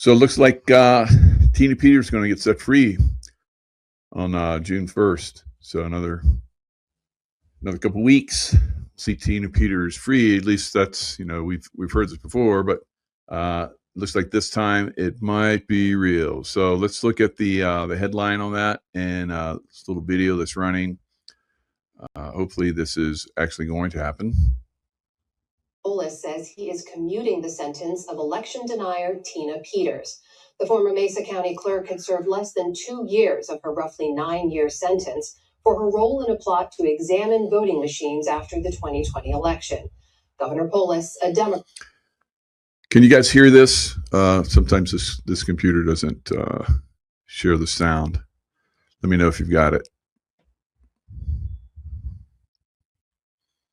So it looks like Tina Peters is going to get set free on June 1st. So another couple weeks, see Tina Peters free. At least that's we've heard this before, but looks like this time it might be real. So let's look at the headline on that and this little video that's running. Hopefully, this is actually going to happen. Polis says he is commuting the sentence of election denier Tina Peters. The former Mesa County clerk had served less than 2 years of her roughly 9-year sentence for her role in a plot to examine voting machines after the 2020 election. Governor Polis, a Democrat. Can you guys hear this? Sometimes this computer doesn't share the sound. Let me know if you've got it.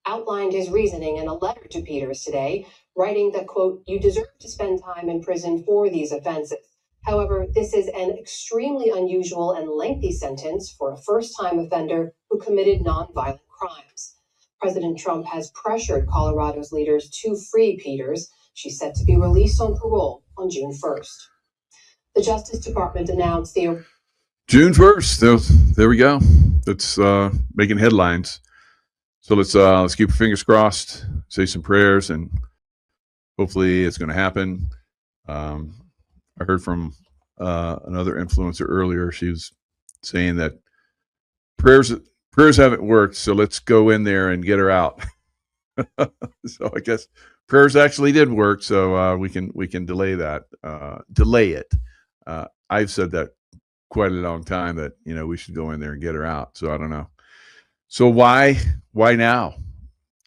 Outlined his reasoning in a letter to Peters today, writing that, quote, "You deserve to spend time in prison for these offenses. However, this is an extremely unusual and lengthy sentence for a first-time offender who committed nonviolent crimes." President Trump has pressured Colorado's leaders to free Peters. She's set to be released on parole on June 1st. The Justice Department announced the June 1st. There we go. That's making headlines. So let's keep our fingers crossed, say some prayers, and hopefully it's going to happen. I heard from another influencer earlier. She was saying that prayers haven't worked, so let's go in there and get her out. So I guess prayers actually did work, so we can delay that, delay it. I've said that quite a long time that we should go in there and get her out. So I don't know. So why now?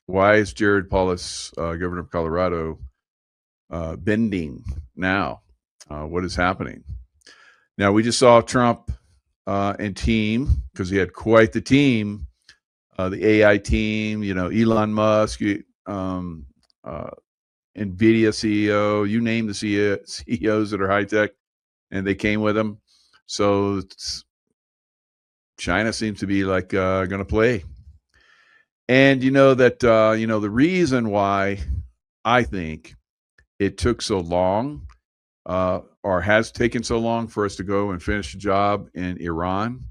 Why is Jared Polis, governor of Colorado, bending now? What is happening? Now, we just saw Trump and team, because he had quite the team, the AI team, Elon Musk, NVIDIA CEO, you name the CEOs that are high tech, and they came with him. So China seems to be like going to play. And the reason why I think it took so long or has taken so long for us to go and finish the job in Iran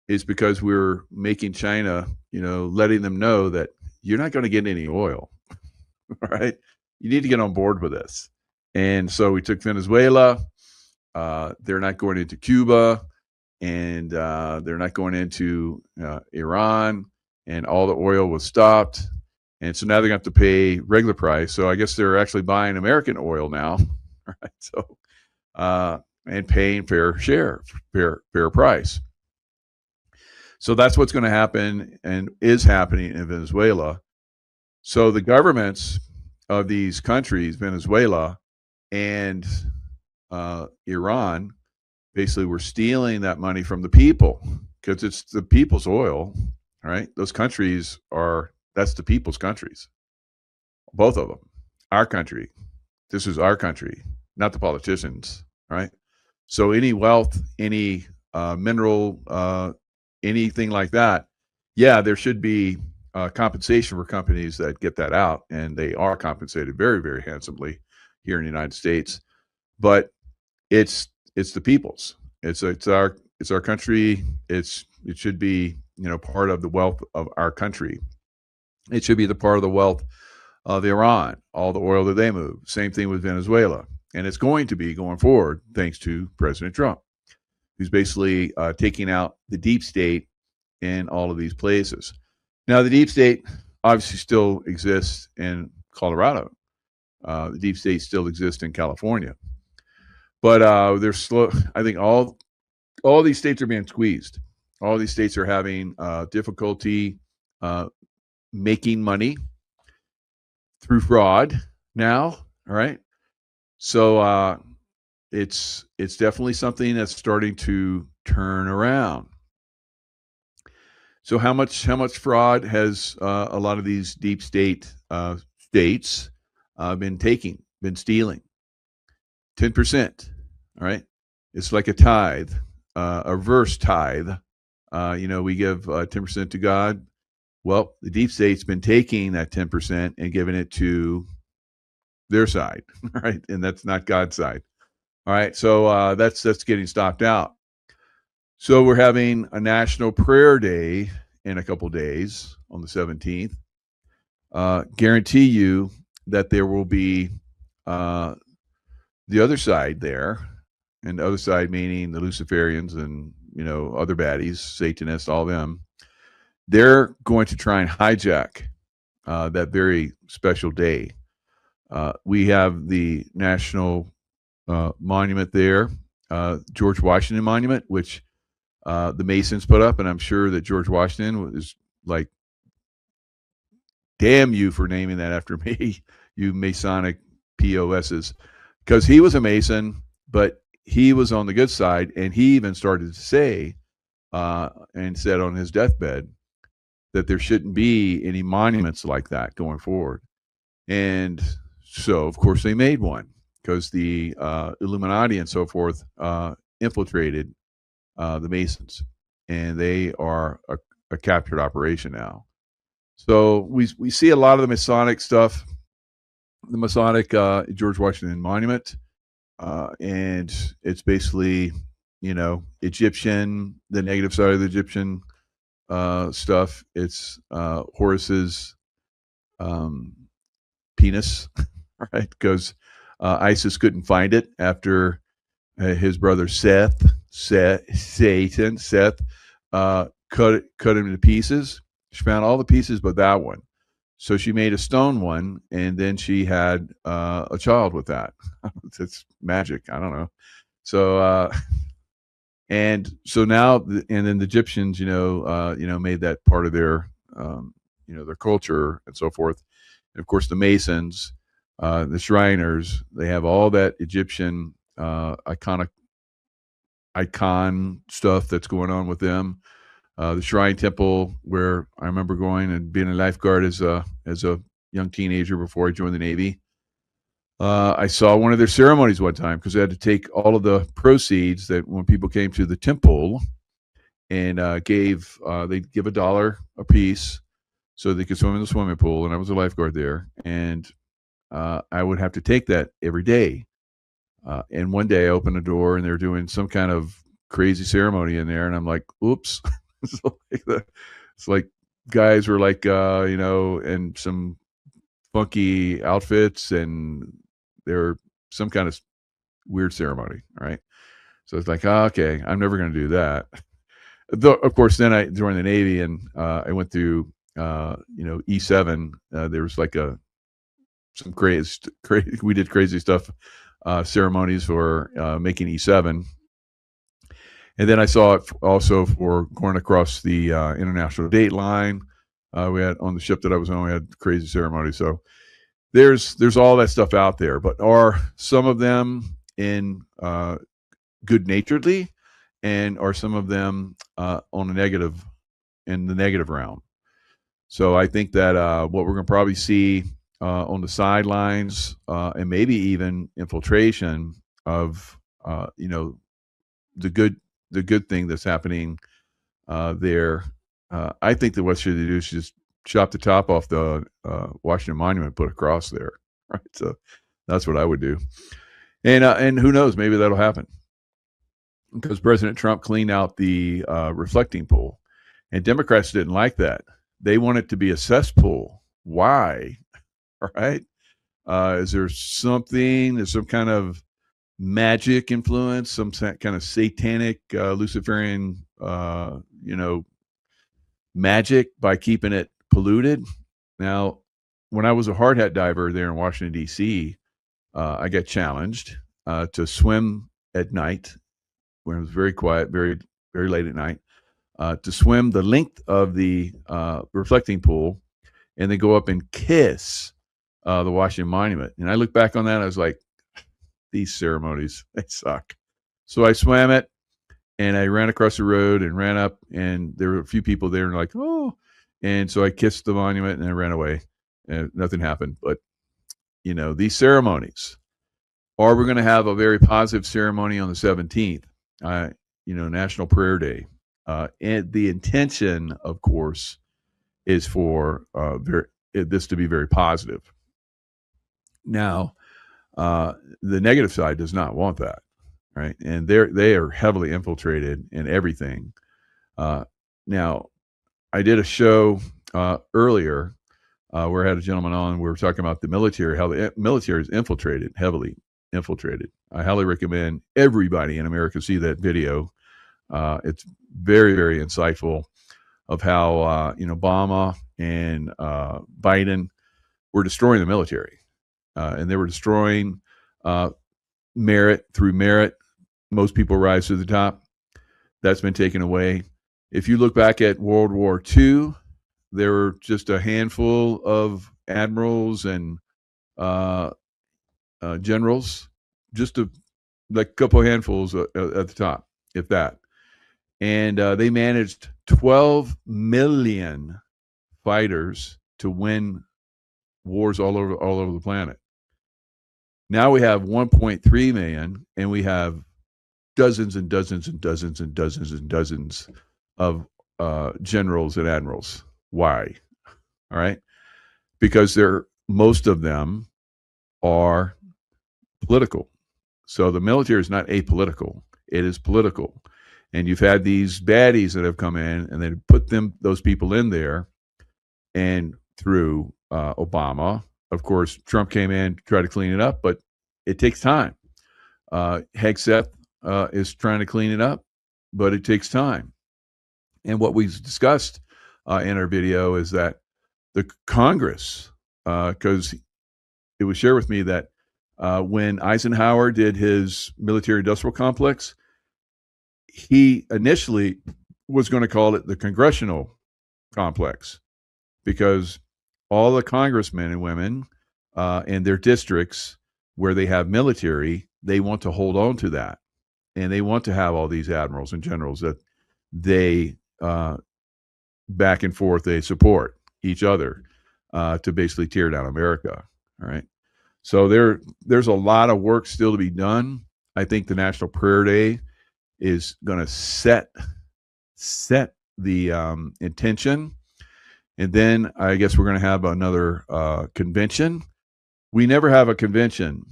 is because we're making China, letting them know that you're not going to get any oil. All right. You need to get on board with this. And so we took Venezuela. They're not going into Cuba. And they're not going into Iran, and all the oil was stopped. And so now they're going to have to pay regular price. So I guess they're actually buying American oil now, right? So, and paying fair price. So that's what's going to happen and is happening in Venezuela. So the governments of these countries, Venezuela and Iran, basically we're stealing that money from the people because it's the people's oil, right? Those countries that's the people's countries, both of them. Our country, this is our country, not the politicians, right? So any wealth, any mineral, anything like that, yeah, there should be compensation for companies that get that out, and they are compensated very, very handsomely here in the United States. But it's the people's. It's our country. It should be part of the wealth of our country. It should be the part of the wealth of Iran, all the oil that they move. Same thing with Venezuela, and it's going to be going forward thanks to President Trump, who's basically taking out the deep state in all of these places. Now, the deep state obviously still exists in Colorado. The deep state still exists in California. But they're slow. I think all these states are being squeezed. All these states are having difficulty making money through fraud now. All right. So it's definitely something that's starting to turn around. So how much fraud has a lot of these deep state states been stealing? 10%. All right. It's like a tithe, a reverse tithe. We give 10% to God. Well, the deep state's been taking that 10% and giving it to their side, right? And that's not God's side. All right, so that's getting stopped out. So we're having a National Prayer Day in a couple days on the 17th. Guarantee you that there will be uh, the other side there, and the other side meaning the Luciferians and other baddies, Satanists, all them. They're going to try and hijack that very special day. We have the National Monument there, George Washington Monument, which the Masons put up, and I'm sure that George Washington was like, "Damn you for naming that after me, you Masonic POSs," because he was a Mason, but he was on the good side, and he even started to say and said on his deathbed that there shouldn't be any monuments like that going forward. And so, of course, they made one because the Illuminati and so forth infiltrated the Masons, and they are a captured operation now. So we see a lot of the Masonic stuff, the Masonic George Washington Monument, and it's basically Egyptian, the negative side of the Egyptian stuff. It's Horus's um, penis, right? Because ISIS couldn't find it after his brother Satan, cut him to pieces. She found all the pieces but that one. So she made a stone one, and then she had a child with that. It's magic. I don't know. So and so now, and then the Egyptians, made that part of their, their culture and so forth. And of course, the Masons, the Shriners, they have all that Egyptian icon stuff that's going on with them. The Shrine Temple, where I remember going and being a lifeguard as a young teenager before I joined the Navy. I saw one of their ceremonies one time because they had to take all of the proceeds that when people came to the temple and they'd give $1 a piece so they could swim in the swimming pool. And I was a lifeguard there, and I would have to take that every day. And one day I opened the door and they were doing some kind of crazy ceremony in there, and I'm like, "Oops!" It's like guys were like, in some funky outfits, and they're some kind of weird ceremony, right? So it's like, okay, I'm never going to do that. Though, of course, then I joined the Navy, and I went through, E7. There was like some crazy. We did crazy stuff, ceremonies for making E7. And then I saw it also for going across the international date line. We had on the ship that I was on, we had crazy ceremonies. So there's all that stuff out there, but are some of them in good naturedly, and are some of them on the negative, in the negative realm? So I think that what we're going to probably see on the sidelines, and maybe even infiltration of the good thing that's happening there. I think that what should they do is just chop the top off the Washington Monument, put a cross there. Right, so that's what I would do. And who knows, maybe that'll happen because President Trump cleaned out the reflecting pool, and Democrats didn't like that. They want it to be a cesspool. Why? All right. Is there something? Is some kind of magic influence? Some kind of satanic Luciferian, magic by keeping it polluted? Now, when I was a hard hat diver there in Washington D.C., I got challenged to swim at night when it was very quiet, very very late at night, to swim the length of the reflecting pool, and then go up and kiss the Washington Monument. And I look back on that, I was like, these ceremonies, they suck. So I swam it, and I ran across the road and ran up, and there were a few people there, and like, oh, and so I kissed the monument and I ran away, and nothing happened. But these ceremonies, or we're going to have a very positive ceremony on the 17th, National Prayer Day, and the intention, of course, is for this to be very positive. Now, the negative side does not want that. right? And they are heavily infiltrated in everything. Now, I did a show earlier where I had a gentleman on. We were talking about the military, how the military is infiltrated, heavily infiltrated. I highly recommend everybody in America see that video. It's very, very insightful of how Obama and Biden were destroying the military, and they were destroying merit through merit. Most people rise to the top. That's been taken away. If you look back at World War II, there were just a handful of admirals and generals, just like a couple of handfuls at the top, if that. And they managed 12 million fighters to win wars all over the planet. Now we have 1.3 million, and we have dozens and dozens and dozens and dozens and dozens of generals and admirals. Why? All right, because most of them are political. So the military is not apolitical; it is political. And you've had these baddies that have come in, and they put those people in there, and through Obama, of course, Trump came in to try to clean it up, but it takes time. Hegseth is trying to clean it up, but it takes time. And what we've discussed in our video is that the Congress, because it was shared with me that when Eisenhower did his military-industrial complex, he initially was going to call it the Congressional Complex, because all the congressmen and women in their districts where they have military, they want to hold on to that. And they want to have all these admirals and generals that they back and forth, they support each other to basically tear down America. All right. So there's a lot of work still to be done. I think the National Prayer Day is going to set the intention. And then I guess we're going to have another convention. We never have a convention.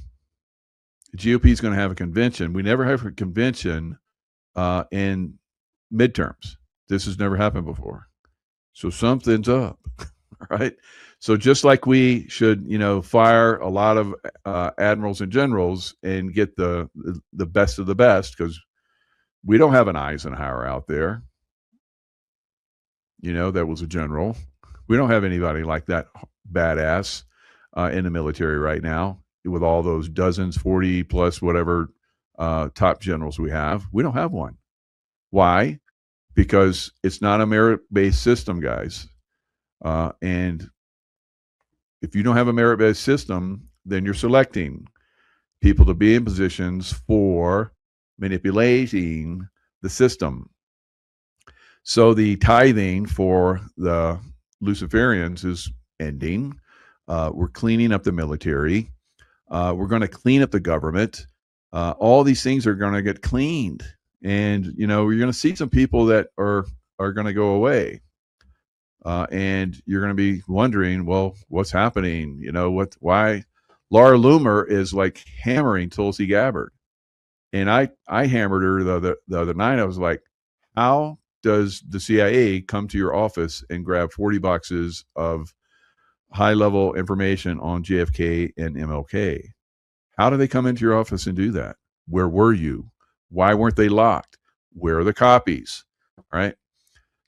The GOP is going to have a convention. We never have a convention in midterms. This has never happened before. So something's up, right? So just like we should, fire a lot of admirals and generals and get the best of the best, because we don't have an Eisenhower out there, that was a general. We don't have anybody like that badass in the military right now, with all those dozens, 40 plus whatever top generals we have. We don't have one. Why? Because it's not a merit-based system, guys. And if you don't have a merit-based system, then you're selecting people to be in positions for manipulating the system. So the tithing for the Luciferians is ending. We're cleaning up the military. We're going to clean up the government. All these things are going to get cleaned. And, we're going to see some people that are going to go away. And you're going to be wondering, well, what's happening? Why Laura Loomer is like hammering Tulsi Gabbard. And I hammered her the other night. I was like, how does the CIA come to your office and grab 40 boxes of high-level information on JFK and MLK? How do they come into your office and do that? Where were you? Why weren't they locked? Where are the copies? Right?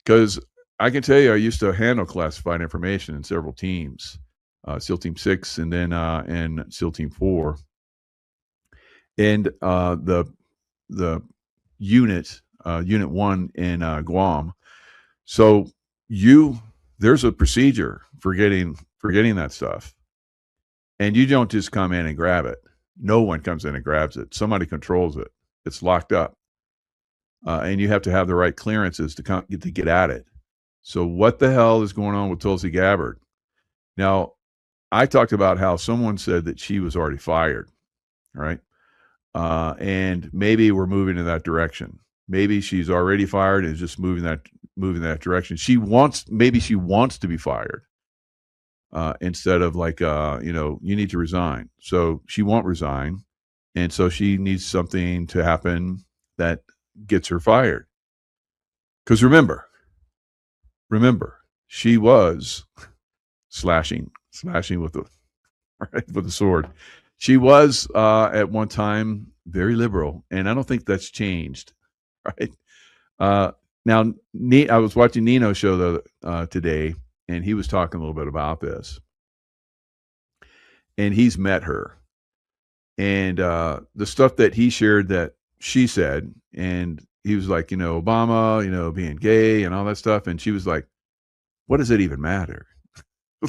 Because I can tell you, I used to handle classified information in several teams, SEAL Team 6 and then and SEAL Team 4. And the unit 1 in Guam. So there's a procedure for getting that stuff, and you don't just come in and grab it. No one comes in and grabs it. Somebody controls it. It's locked up, and you have to have the right clearances to get at it. So what the hell is going on with Tulsi Gabbard? Now, I talked about how someone said that she was already fired, right? And maybe we're moving in that direction. Maybe she's already fired and is just moving that direction. Maybe she wants to be fired instead of like, you need to resign. So she won't resign. And so she needs something to happen that gets her fired. Because remember, she was slashing with the right, with the sword. She was at one time very liberal, and I don't think that's changed. Right uh, now, I was watching Nino's show today, and he was talking a little bit about this, and he's met her, and the stuff that he shared that she said, and he was like, Obama, being gay and all that stuff, and she was like, what does it even matter?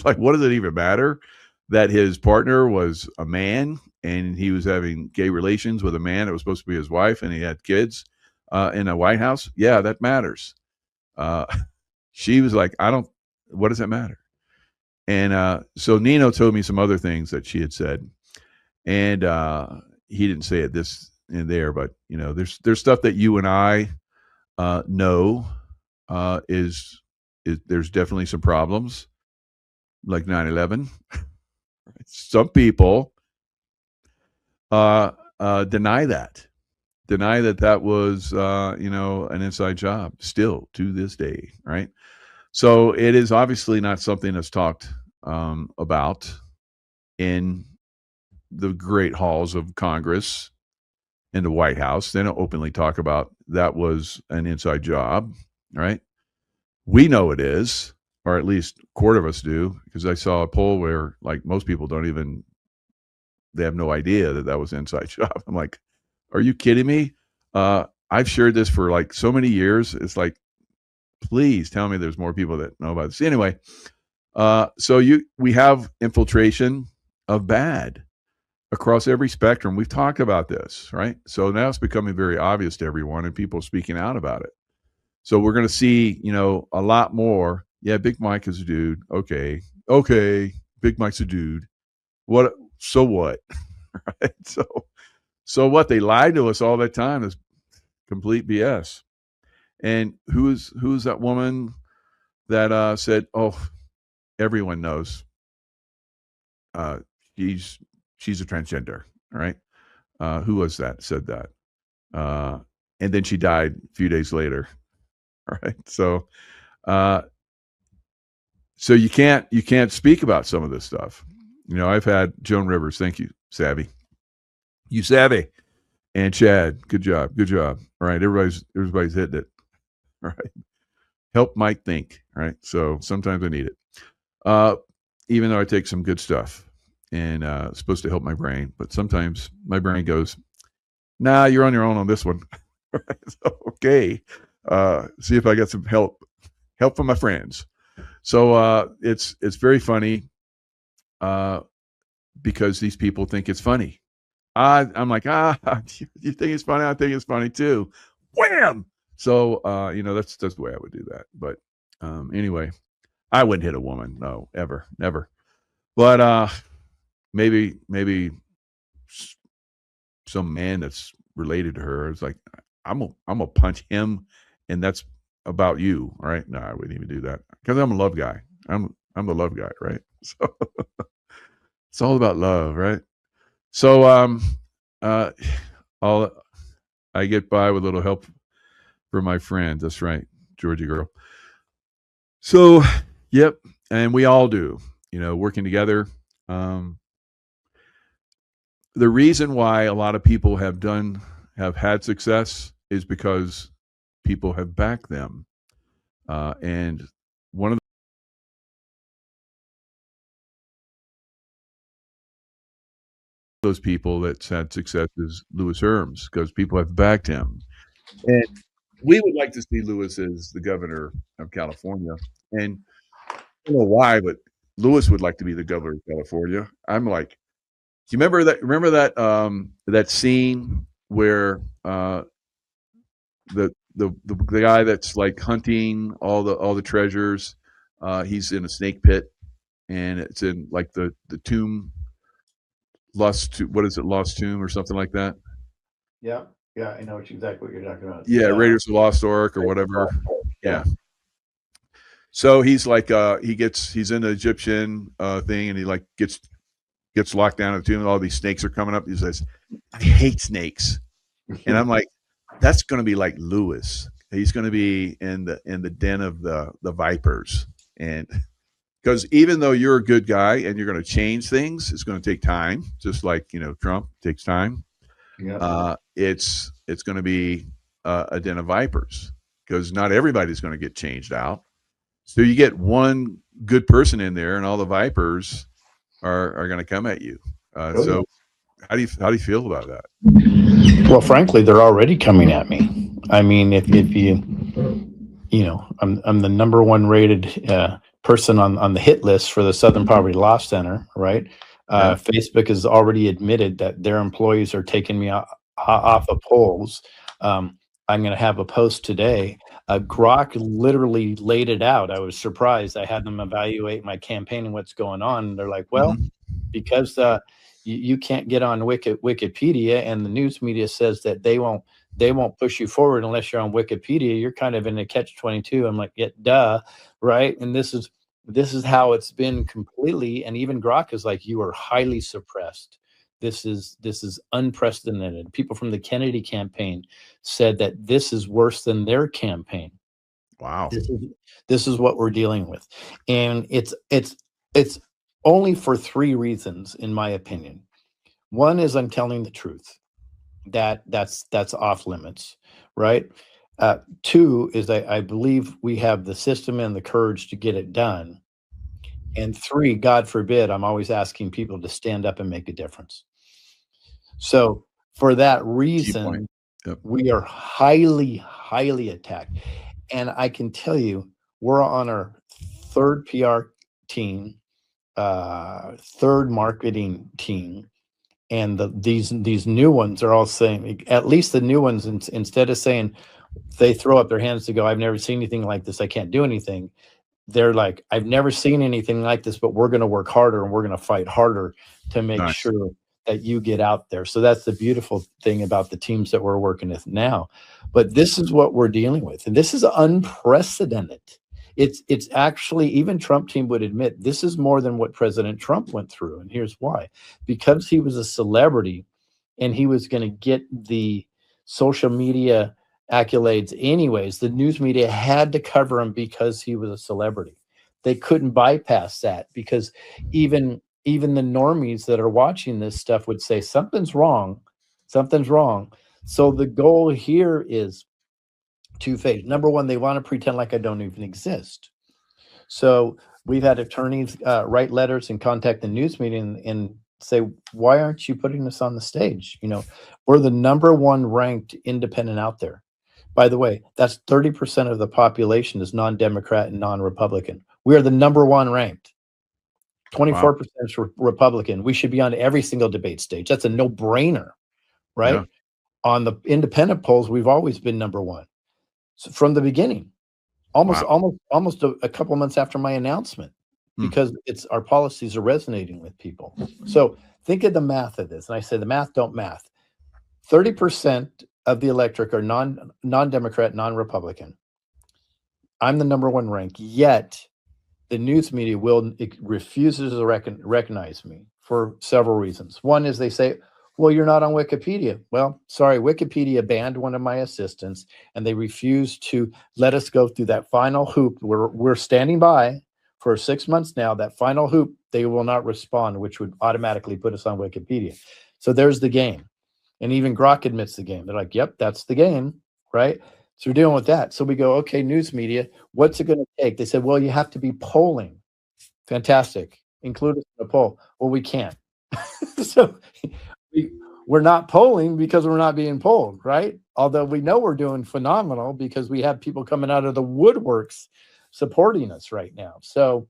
Like, what does it even matter that his partner was a man and he was having gay relations with a man that was supposed to be his wife, and he had kids in a White House? Yeah, that matters. Uh, she was like, I don't, what does that matter? And so Nino told me some other things that she had said. And he didn't say it this and there, but, there's stuff that you and I know is there's definitely some problems, like 9/11. Some people deny that was an inside job still to this day, right? So it is obviously not something that's talked about in the great halls of Congress, in the White House. They don't openly talk about that was an inside job, right? We know it is, or at least a quarter of us do, because I saw a poll where, like, most people don't even, they have no idea that was an inside job. I'm like, are you kidding me? I've shared this for like so many years. It's like, please tell me there's more people that know about this. Anyway, so we have infiltration of bad across every spectrum. We've talked about this, right? So now it's becoming very obvious to everyone, and people speaking out about it. So we're going to see, a lot more. Yeah, Big Mike is a dude. Okay, Big Mike's a dude. What? So what? Right? So what? They lied to us all that time. Is complete BS. And who's that woman that said, "Oh, everyone knows uh, she's a transgender." All right. Who was that said that? And then she died a few days later. All right. Uh, so you can't speak about some of this stuff. I've had Joan Rivers. Thank you, Savvy. You savvy. And Chad, good job. All right. Everybody's hitting it. All right. Help Mike think. All right. So sometimes I need it. Even though I take some good stuff and it's supposed to help my brain, but sometimes my brain goes, nah, you're on your own on this one. So, okay. See if I get some help from my friends. So it's very funny because these people think it's funny. I'm like, you think it's funny? I think it's funny too. Wham! So that's the way I would do that. But anyway, I wouldn't hit a woman. No, ever, never. But maybe some man that's related to her is like, I'm gonna punch him, and that's about you. All right? No, I wouldn't even do that because I'm a love guy. I'm the love guy, right? So it's all about love, right? So uh, I get by with a little help from my friend. That's right, Georgie girl. So, yep, and we all do. Working together. Um, the reason why a lot of people have had success is because people have backed them. And one of those people that's had success is Louis Herms, because people have backed him. And we would like to see Louis as the governor of California. And I don't know why, but Louis would like to be the governor of California. I'm like, do you remember that? That scene where the guy that's like hunting all the treasures, he's in a snake pit, and it's in like the tomb, what is it, Lost Tomb or something like that? Yeah, I know exactly what you're talking about. Yeah, Raiders of the Lost Ark or whatever. Yeah. So he's like he's in the Egyptian thing, and he like gets gets locked down in the tomb, and all these snakes are coming up. He says, "I hate snakes," and I'm like, "That's going to be like Lewis. He's going to be in the den of the vipers." And because even though you're a good guy and you're going to change things, it's going to take time. Just like Trump takes time. Yeah. It's going to be a den of vipers because not everybody's going to get changed out. So you get one good person in there, and all the vipers are going to come at you. So how do you feel about that? Well, frankly, they're already coming at me. I mean, if I'm the number one rated person on the hit list for the Southern Poverty Law Center, right? Yeah. Facebook has already admitted that their employees are taking me off of polls. I'm going to have a post today. Grok literally laid it out. I was surprised. I had them evaluate my campaign and what's going on. And they're like, well, because you can't get on Wikipedia, and the news media says that they won't push you forward unless you're on Wikipedia. You're kind of in a catch-22. I'm like, yeah, duh, right? And this is how it's been completely. And even Grok is like, you are highly suppressed. This is unprecedented. People from the Kennedy campaign said that this is worse than their campaign. Wow. This is what we're dealing with, and it's only for three reasons, in my opinion. One is I'm telling the truth. That's off limits, right? Two is I believe we have the system and the courage to get it done. And three, God forbid, I'm always asking people to stand up and make a difference. So for that reason, we are highly, highly attacked. And I can tell you, we're on our third PR team, third marketing team, and these new ones are all saying, at least the new ones, instead of saying, they throw up their hands to go, I've never seen anything like this, I can't do anything. They're like, I've never seen anything like this, but we're going to work harder and we're going to fight harder to make sure that you get out there. So that's the beautiful thing about the teams that we're working with now. But this is what we're dealing with, and this is unprecedented. It's actually, even Trump team would admit, this is more than what President Trump went through. And here's why. Because he was a celebrity and he was going to get the social media accolades anyways, the news media had to cover him because he was a celebrity. They couldn't bypass that, because even the normies that are watching this stuff would say something's wrong. So the goal here is two-phase. Number one, they want to pretend like I don't even exist. So we've had attorneys write letters and contact the news media and say, why aren't you putting us on the stage? We're the number one ranked independent out there. By the way, that's 30% of the population is non-Democrat and non-Republican. We are the number one ranked. 24% is Republican. We should be on every single debate stage. That's a no-brainer, right? Yeah. On the independent polls, we've always been number one. So from the beginning, almost a couple of months after my announcement, because our policies are resonating with people. So think of the math of this. And I say the math don't math. 30% of the electorate are non-Democrat, non-Republican. I'm the number one rank, yet the news media refuses to recognize me for several reasons. One is they say, well, you're not on Wikipedia. Well, sorry, Wikipedia banned one of my assistants, and they refused to let us go through that final hoop. We're standing by for 6 months now. That final hoop, they will not respond, which would automatically put us on Wikipedia. So there's the game. And even Grok admits the game. They're like, yep, that's the game, right? So we're dealing with that. So we go, okay, news media, what's it going to take? They said, well, you have to be polling. Fantastic. Include us in the poll. Well, we can't. So we're not polling because we're not being polled, right? Although we know we're doing phenomenal because we have people coming out of the woodworks supporting us right now. So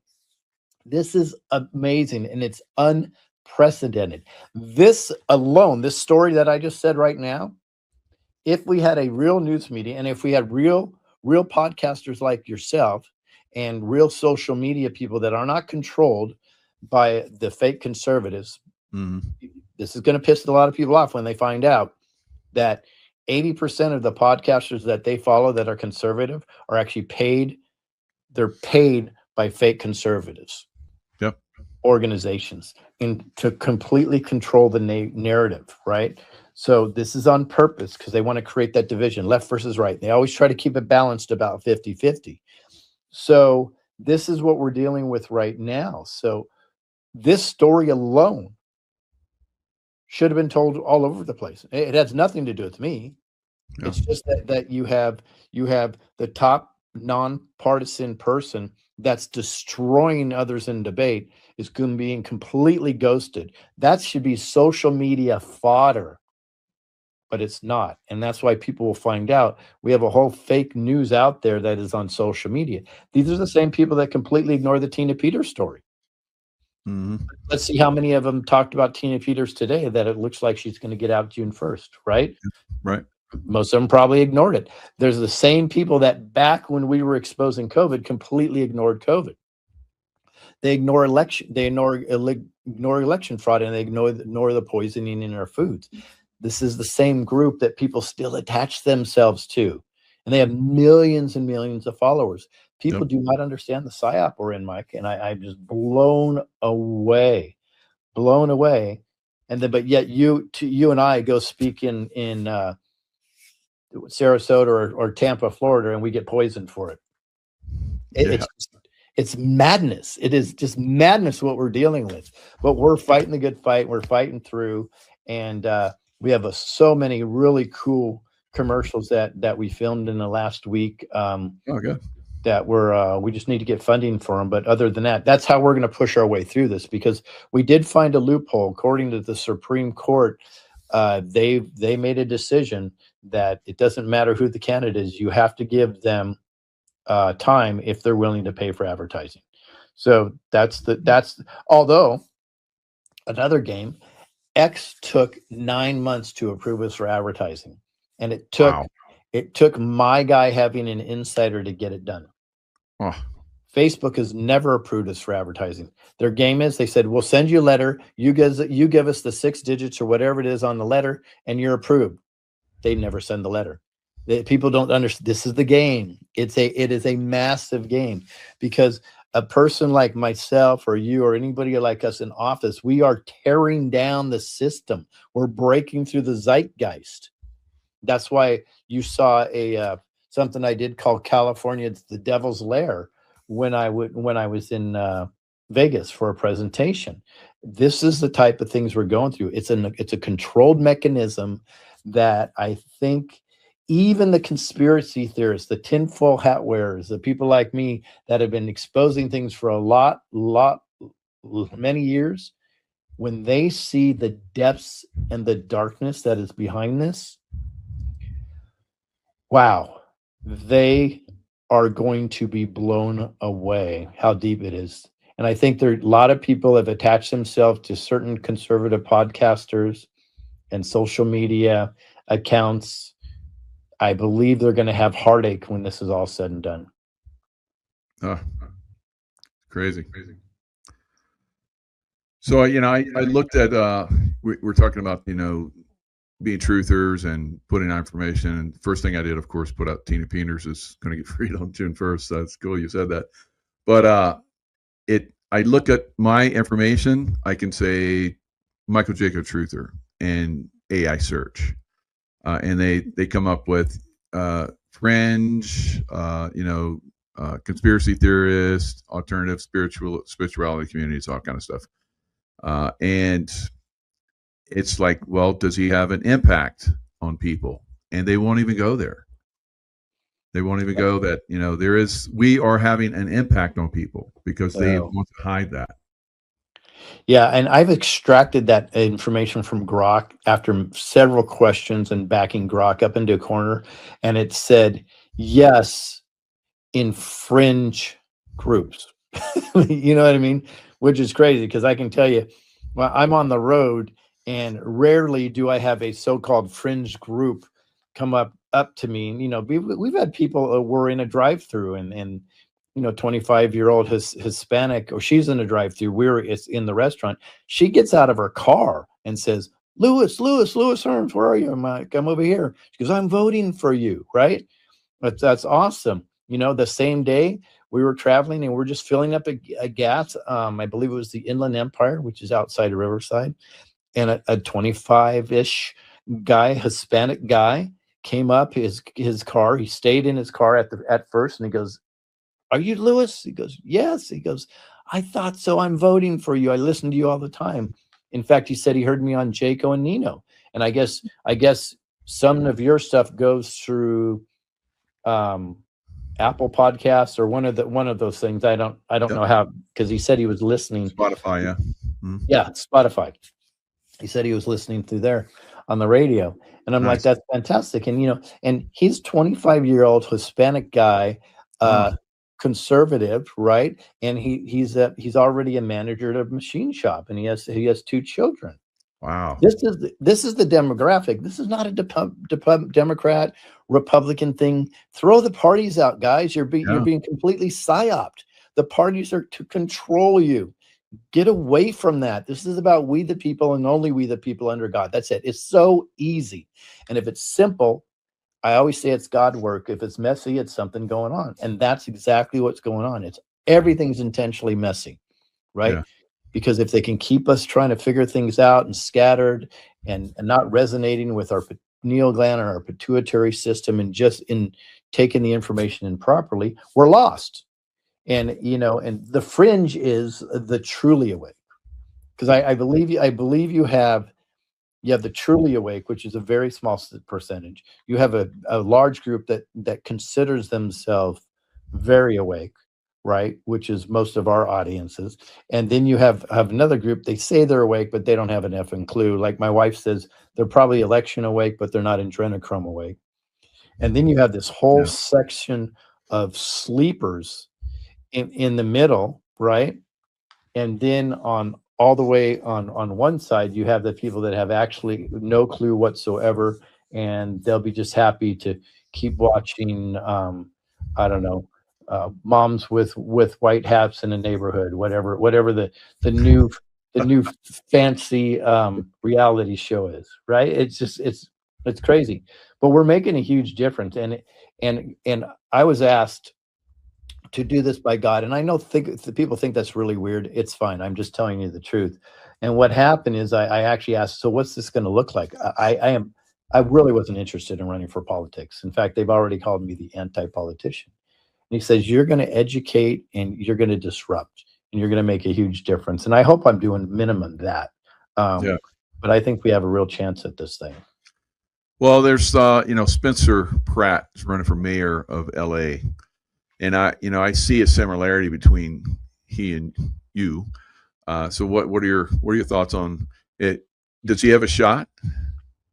this is amazing, and it's unprecedented. This alone, this story that I just said right now, if we had a real news media, and if we had real podcasters like yourself and real social media people that are not controlled by the fake conservatives, this is going to piss a lot of people off when they find out that 80% of the podcasters that they follow that are conservative are actually paid. They're paid by fake conservatives. Yep. organizations and to completely control the narrative, right? So this is on purpose because they want to create that division, left versus right. They always try to keep it balanced about 50-50. So this is what we're dealing with right now. So this story alone should have been told all over the place. It has nothing to do with me. Yeah. It's just that you have the top nonpartisan person that's destroying others in debate is being completely ghosted. That should be social media fodder, but it's not. And that's why people will find out we have a whole fake news out there that is on social media. These are the same people that completely ignore the Tina Peters story. Mhm. Let's see how many of them talked about Tina Peters today that it looks like she's going to get out June 1st, right? Right. Most of them probably ignored it. There's the same people that back when we were exposing COVID completely ignored COVID. They ignore election. They ignore election fraud, and they ignore the poisoning in our foods. This is the same group that people still attach themselves to, and they have millions and millions of followers. People Yep. do not understand the psyop we're in, Mike, and I'm just blown away. And then, but yet you and I go speak in Sarasota or Tampa, Florida, and we get poisoned for it. Yeah. It's madness. It is just madness what we're dealing with. But we're fighting the good fight. We're fighting through, and we have so many really cool commercials that we filmed in the last week. Oh, good. That we just need to get funding for them. But other than that, that's how we're going to push our way through this, because we did find a loophole. According to the Supreme Court, they made a decision that it doesn't matter who the candidate is, you have to give them time if they're willing to pay for advertising. So that's although another game, X took 9 months to approve us for advertising, and it took my guy having an insider to get it done. Oh. Facebook has never approved us for advertising. Their game is, they said, we'll send you a letter. You give us the 6 digits or whatever it is on the letter, and you're approved. They never send the letter. People don't understand. This is the game. It is a massive game, because a person like myself or you or anybody like us in office, we are tearing down the system. We're breaking through the zeitgeist. That's why you saw something I did called California, it's the Devil's Lair, when I was in Vegas for a presentation. This is the type of things we're going through. It's a controlled mechanism that I think even the conspiracy theorists, the tinfoil hat wearers, the people like me that have been exposing things for many years, when they see the depths and the darkness that is behind this, wow, they are going to be blown away how deep it is. And I think a lot of people have attached themselves to certain conservative podcasters and social media accounts. I believe they're going to have heartache when this is all said and done. Oh, crazy. So, I looked at, we're talking about, being truthers and putting out information. And first thing I did, of course, put out Tina Peters is going to get freed on June 1st. So that's cool you said that. But I look at my information, I can say Michael Jaco Truther and AI search. And they come up with fringe, conspiracy theorists, alternative spirituality communities, all kind of stuff. And it's like, well, does he have an impact on people? And they won't even go there. They won't even go that, we are having an impact on people because they want to hide that. Yeah, and I've extracted that information from Grok after several questions and backing Grok up into a corner, and it said, yes, in fringe groups. You know what I mean? Which is crazy, because I can tell you, well, I'm on the road, and rarely do I have a so-called fringe group come up to me. We've had people were in a drive-through and 25-year-old Hispanic, or she's in a drive-through. It's in the restaurant. She gets out of her car and says, Lewis Herms, where are you? I'm like, I'm over here. She goes, I'm voting for you, right? That's awesome. The same day we were traveling and we're just filling up a gas. I believe it was the Inland Empire, which is outside of Riverside, and a 25-ish guy, Hispanic guy, came up his car. He stayed in his car at first, and he goes, "Are you Lewis?" He goes, "Yes." He goes, "I thought so. I'm voting for you. I listen to you all the time." In fact, he said he heard me on Jaco and Nino. And I guess some of your stuff goes through Apple Podcasts or one of those things. I don't know how, because he said he was listening. Spotify, yeah. Yeah, Spotify. He said he was listening through there on the radio. And I'm like, Nice. that's fantastic. And and he's 25-year-old Hispanic guy, conservative, right? And he's already a manager at a machine shop, and he has 2 children. Wow. This is the demographic. This is not a Democrat Republican thing. Throw the parties out, guys. You're being completely psyoped. The parties are to control you. Get away from that. This is about we the people and only we the people under God. That's it. It's so easy. And if it's simple, I always say it's God work. If it's messy, it's something going on. And that's exactly what's going on. Everything's intentionally messy, right? Yeah. Because if they can keep us trying to figure things out and scattered and not resonating with our pineal gland or our pituitary system and just in taking the information in properly, we're lost. And and the fringe is the truly awake. Because I believe you have the truly awake, which is a very small percentage. You have a large group that considers themselves very awake, right? Which is most of our audiences. And then you have another group, they say they're awake, but they don't have an effing clue. Like my wife says, they're probably election awake, but they're not adrenochrome awake. And then you have this whole section of sleepers in the middle, right? And then on all the way on one side, you have the people that have actually no clue whatsoever, and they'll be just happy to keep watching. I don't know, moms with white hats in a neighborhood, whatever the new fancy reality show is, right? It's just it's crazy, but we're making a huge difference. And I was asked to do this by God. And I know people think that's really weird. It's fine. I'm just telling you the truth. And what happened is I actually asked, so what's this going to look like? I really wasn't interested in running for politics. In fact, they've already called me the anti-politician. And he says, you're going to educate and you're going to disrupt and you're going to make a huge difference. And I hope I'm doing minimum that. But I think we have a real chance at this thing. Well, there's Spencer Pratt is running for mayor of LA. And I see a similarity between he and you. So what are your thoughts on it? Does he have a shot?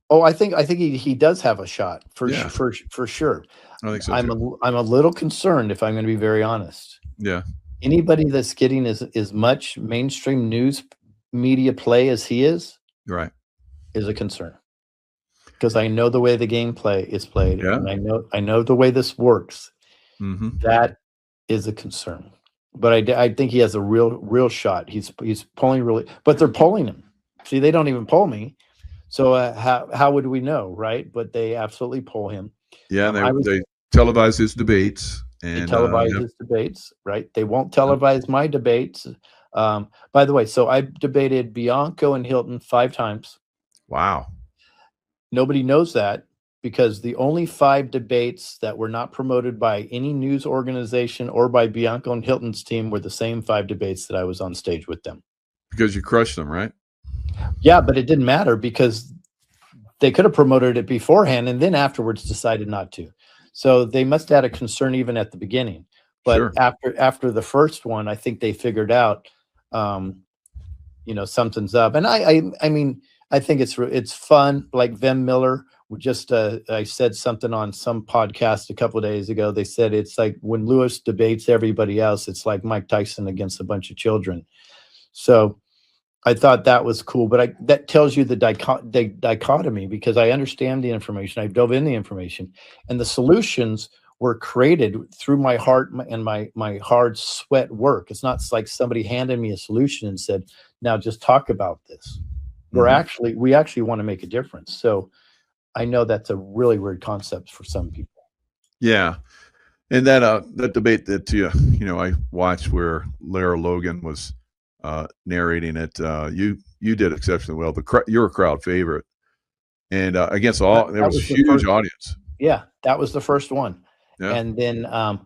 Oh, I think he does have a shot for sure. I think so too. I'm a little concerned, if I'm going to be very honest. Yeah. Anybody that's getting as much mainstream news media play as he is, right, is a concern. Because I know the way the game is played, and I know the way this works. Mm-hmm. That is a concern, but I think he has a real shot. He's polling really, but they're polling him. See, they don't even poll me, so how would we know, right? But they absolutely poll him. Yeah, they televise his debates. And they televise his debates, right? They won't televise my debates. By the way, so I debated Bianco and Hilton 5 times. Wow. Nobody knows that, because the only 5 debates that were not promoted by any news organization or by Bianco and Hilton's team were the same 5 debates that I was on stage with them. Because you crushed them, right? Yeah, but it didn't matter, because they could have promoted it beforehand and then afterwards decided not to. So they must have had a concern even at the beginning. But after the first one, I think they figured out, something's up. And I mean, I think it's fun. Like Vem Miller, I said something on some podcast a couple of days ago. They said it's like when Lewis debates everybody else, it's like Mike Tyson against a bunch of children. So I thought that was cool, but that tells you the dichotomy, because I understand the information. I dove in the information, and the solutions were created through my heart and my hard sweat work. It's not like somebody handed me a solution and said, now just talk about this. Mm-hmm. We actually want to make a difference. So I know that's a really weird concept for some people. Yeah. And that debate that I watched where Lara Logan was narrating it, you did exceptionally well. You're a crowd favorite, and against That, all there that was was a the huge first. audience. Yeah, that was the first one. Yeah, And then, well,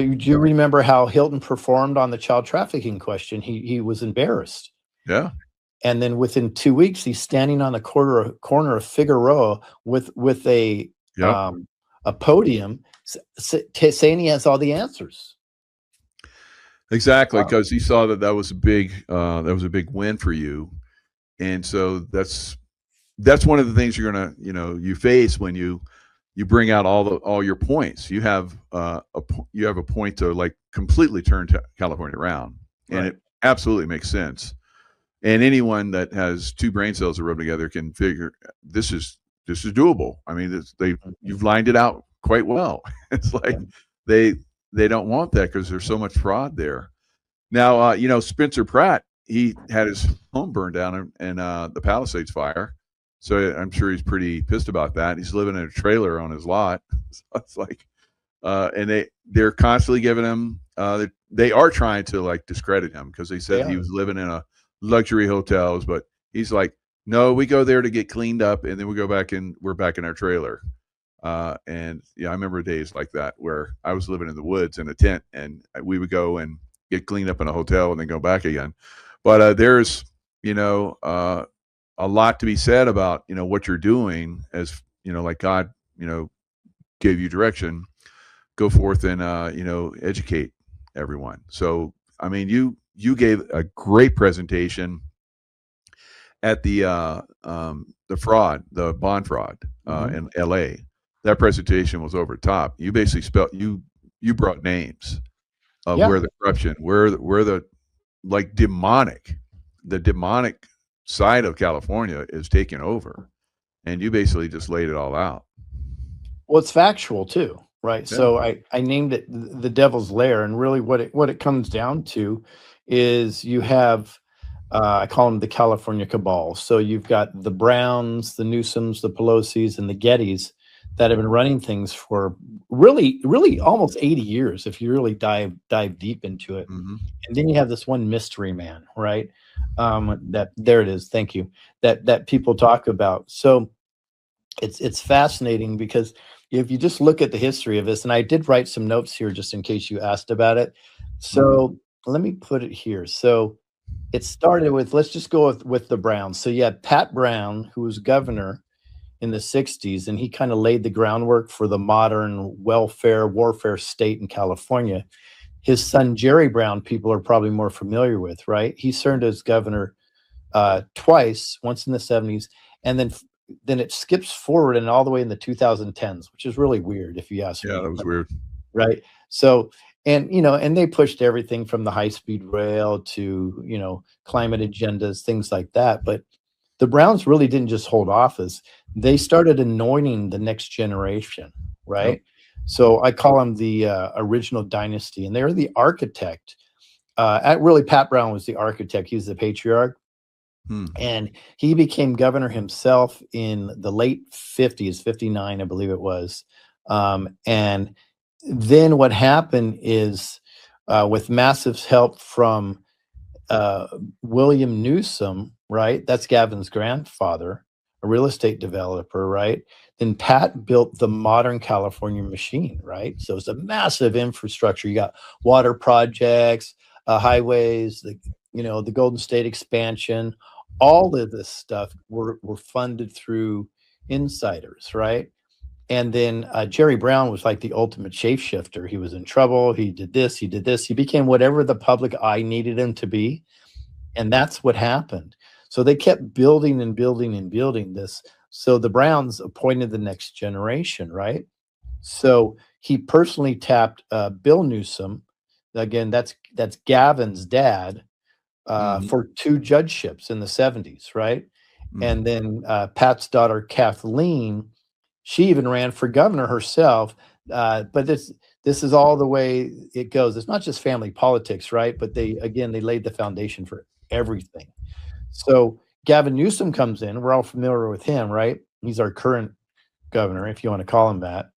do you remember how Hilton performed on the child trafficking question? He was embarrassed. yeah, And then within 2 weeks, he's standing on the corner of Figueroa with yep, a podium saying he has all the answers. exactly. Wow. Because he saw that was a big win for you, and so that's one of the things you're gonna you face when you bring out all your points. You have you have a point to like completely turn California around, and Right. it absolutely makes sense. And anyone that has two brain cells that rub together can figure this is doable. I mean, Mhm. you've lined it out quite well. It's like Yeah. they they don't want that because there's so much fraud there. Now, Spencer Pratt, he had his home burned down in the Palisades fire, so I'm sure he's pretty pissed about that. He's living in a trailer on his lot. So it's like, and they're constantly giving him. They are trying to like discredit him because they They said he are. was living in a luxury hotels, but he's like, no, we go there to get cleaned up, and then we go back and we're back in our trailer. And yeah, I remember days like that where I was living in the woods in a tent, and we would go and get cleaned up in a hotel and then go back again. But there's a lot to be said about what you're doing as like God gave you direction. Go forth and educate everyone. So I mean, you gave a great presentation at the bond fraud Mhm. in L.A. That presentation was over the top. You basically you brought names of Yeah. where the corruption, where the like the demonic side of California is taking over, and you basically just laid it all out. Well, it's factual too, right? Yeah. So I named it the Devil's Lair, and really what it comes down to is you have I call them the California cabal. So you've got the Browns, the Newsoms, the Pelosi's, and the Gettys that have been running things for really almost 80 years if you really dive deep into it. Hmm. And then you have this one mystery man, right? That there it is. Thank you. That people talk about. So it's fascinating because if you just look at the history of this, and I did write some notes here just in case you asked about it. So let me put it here. So it started with, let's just go with the Browns. So you had Pat Brown, who was governor in the 60s, and he kind of laid the groundwork for the modern welfare warfare state in California. His son Jerry Brown, people are probably more familiar with, right? He served as governor twice, once in the 70s, and then it skips forward and all the way in the 2010s, which is really weird if you ask Yeah, me, that was weird. right? So, and they pushed everything from the high speed rail to, climate agendas, things like that. But the Browns really didn't just hold office. They started anointing the next generation, Yep. right? So I call them the original dynasty, and they're the architect. Really, Pat Brown was the architect. He's the patriarch, Hmm. and he became governor himself in the late 50s, 59, I believe it was. And then what happened is, with massive help from uh, William Newsom, right? That's Gavin's grandfather, a real estate developer, right? Then Pat built the modern California machine, right? So it's a massive infrastructure. You got water projects, highways, the Golden State expansion. All of this stuff were funded through insiders, right? And then Jerry Brown was like the ultimate shapeshifter. He was in trouble. He did this. He did this. He became whatever the public eye needed him to be, and that's what happened. So they kept building and building and building this. So the Browns appointed the next generation, right? So he personally tapped Bill Newsom. Again, that's Gavin's dad, Hmm. for two judgeships in the 70s, right? Hmm. And then Pat's daughter Kathleen, she even ran for governor herself. But this is all the way it goes. It's not just family politics, right? But they laid the foundation for everything. So Gavin Newsom comes in. We're all familiar with him, right? He's our current governor, if you want to call him that.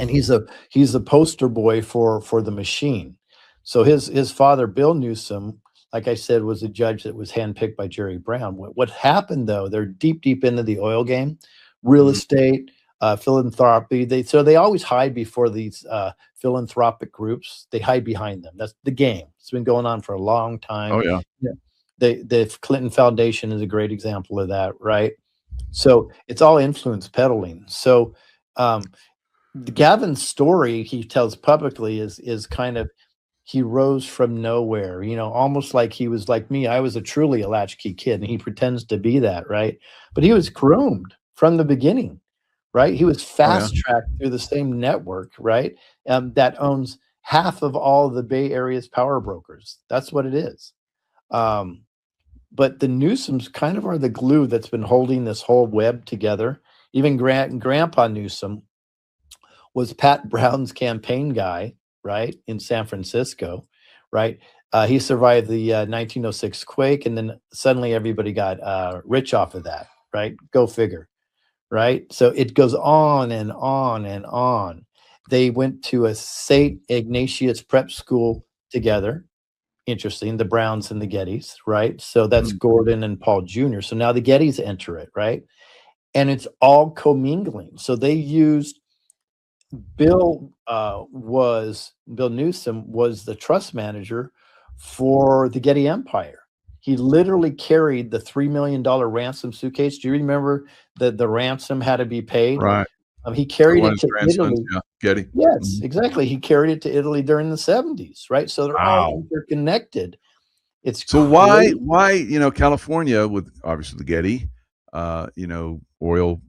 and he's a poster boy for the machine. So his father, Bill Newsom, like I said, was a judge that was handpicked by Jerry Brown. What happened though? They're deep into the oil game, real Mhm. estate, philanthropy. They always hide before these philanthropic groups. They hide behind them. That's the game. It's been going on for a long time. Oh yeah. Yeah. The Clinton Foundation is a great example of that, right? So it's all influence peddling. So Gavin's story he tells publicly is kind of he rose from nowhere, almost like he was like me. I was truly a latchkey kid, and he pretends to be that, right? But he was groomed from the beginning, right? He was Oh yeah. fast tracked through the same network, right? That owns half of all of the Bay Area's power brokers. That's what it is. Um, but the Newsoms kind of are the glue that's been holding this whole web together. Even Grandpa Newsom was Pat Brown's campaign guy, right, in San Francisco, right? He survived the 1906 quake, and then suddenly everybody got rich off of that, right? Go figure, right? So it goes on and on and on. They went to a St. Ignatius prep school together. Interesting, the Browns and the Gettys, right? So that's Mhm. Gordon and Paul Jr. So now the Gettys enter it, right? And it's all commingling. So they used Bill Newsom was the trust manager for the Getty Empire. He literally carried the $3 million ransom suitcase. Do you remember that the ransom had to be paid? Right. He The carried one it his to grandsons, Italy. yeah, Getty. Yes, Mhm. exactly. He carried it to Italy during the 70s, right? So they're all Wow. interconnected. It's So crazy. why, California with obviously the Getty, oil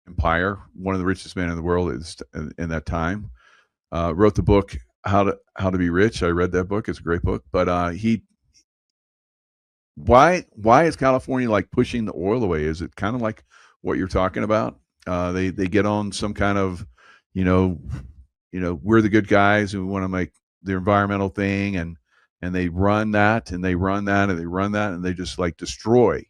empire, one of the richest men in the world is in that time, wrote the book How to Be Rich. I read that book. It's a great book. But he why is California like pushing the oil away? Is it kind of like what you're talking about? They get on some kind of, you know, we're the good guys who want to make the environmental thing, and they run that and they run that and they run that and they just like destroy,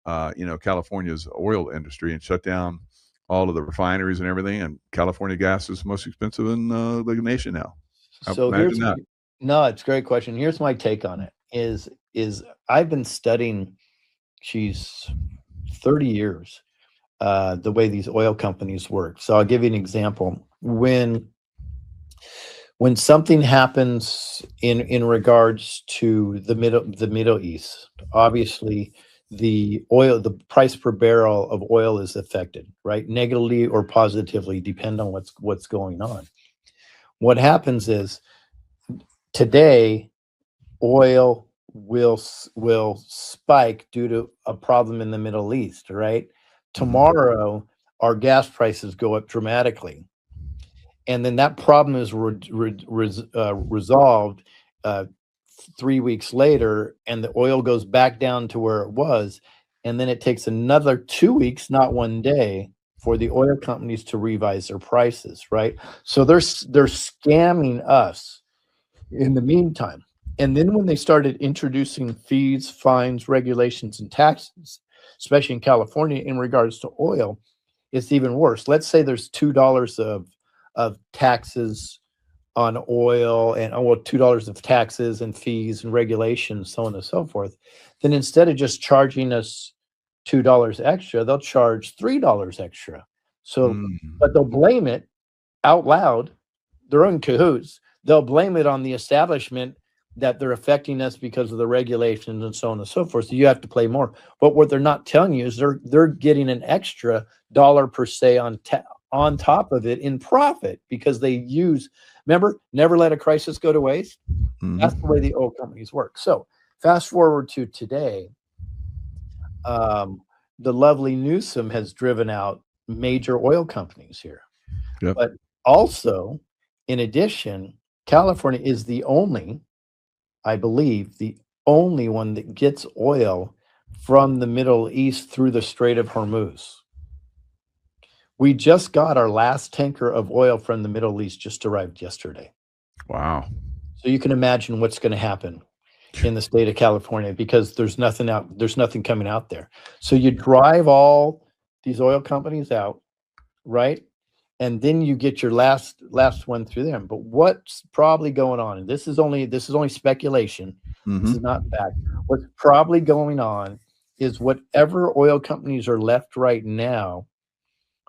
California's oil industry and shut down all of the refineries and everything. And California gas is most expensive in the nation now. So Imagine here's that. no, it's a great question. Here's my take on it. Is I've been studying, she's 30 years, the way these oil companies work. So I'll give you an example. When something happens in regards to the Middle East, obviously the price per barrel of oil is affected, right? Negatively or positively, depend on what's going on. What happens is today oil will spike due to a problem in the Middle East, right? Mhm. Tomorrow, our gas prices go up dramatically, and then that problem is resolved 3 weeks later, and the oil goes back down to where it was, and then it takes another 2 weeks, not one day, for the oil companies to revise their prices, right? So they're scamming us in the meantime. And then when they started introducing fees, fines, regulations, and taxes, especially in California in regards to oil, it's even worse. Let's say there's $2 of taxes on oil, and $2 of taxes and fees and regulations, so on and so forth. Then instead of just charging us $2 extra, they'll charge $3 extra. So, Mm. but they'll blame it out loud. They're in cahoots. They'll blame it on the establishment that they're affecting us because of the regulations and so on and so forth. So you have to pay more. But what they're not telling you is they're getting an extra dollar per se on top of it in profit, because they use, remember, never let a crisis go to waste. That's the way Mhm. the oil companies work. So fast forward to today, the lovely Newsom has driven out major oil companies here. Yep. But also, in addition, California is the only, I believe, the only one that gets oil from the Middle East through the Strait of Hormuz. We just got our last tanker of oil from the Middle East, just arrived yesterday. Wow. So you can imagine what's going to happen in the state of California, because there's nothing coming out there. So you drive all these oil companies out, right? and then you get your last one through them. But what's probably going on, and this is only speculation, this is not fact. What's probably going on is whatever oil companies are left right now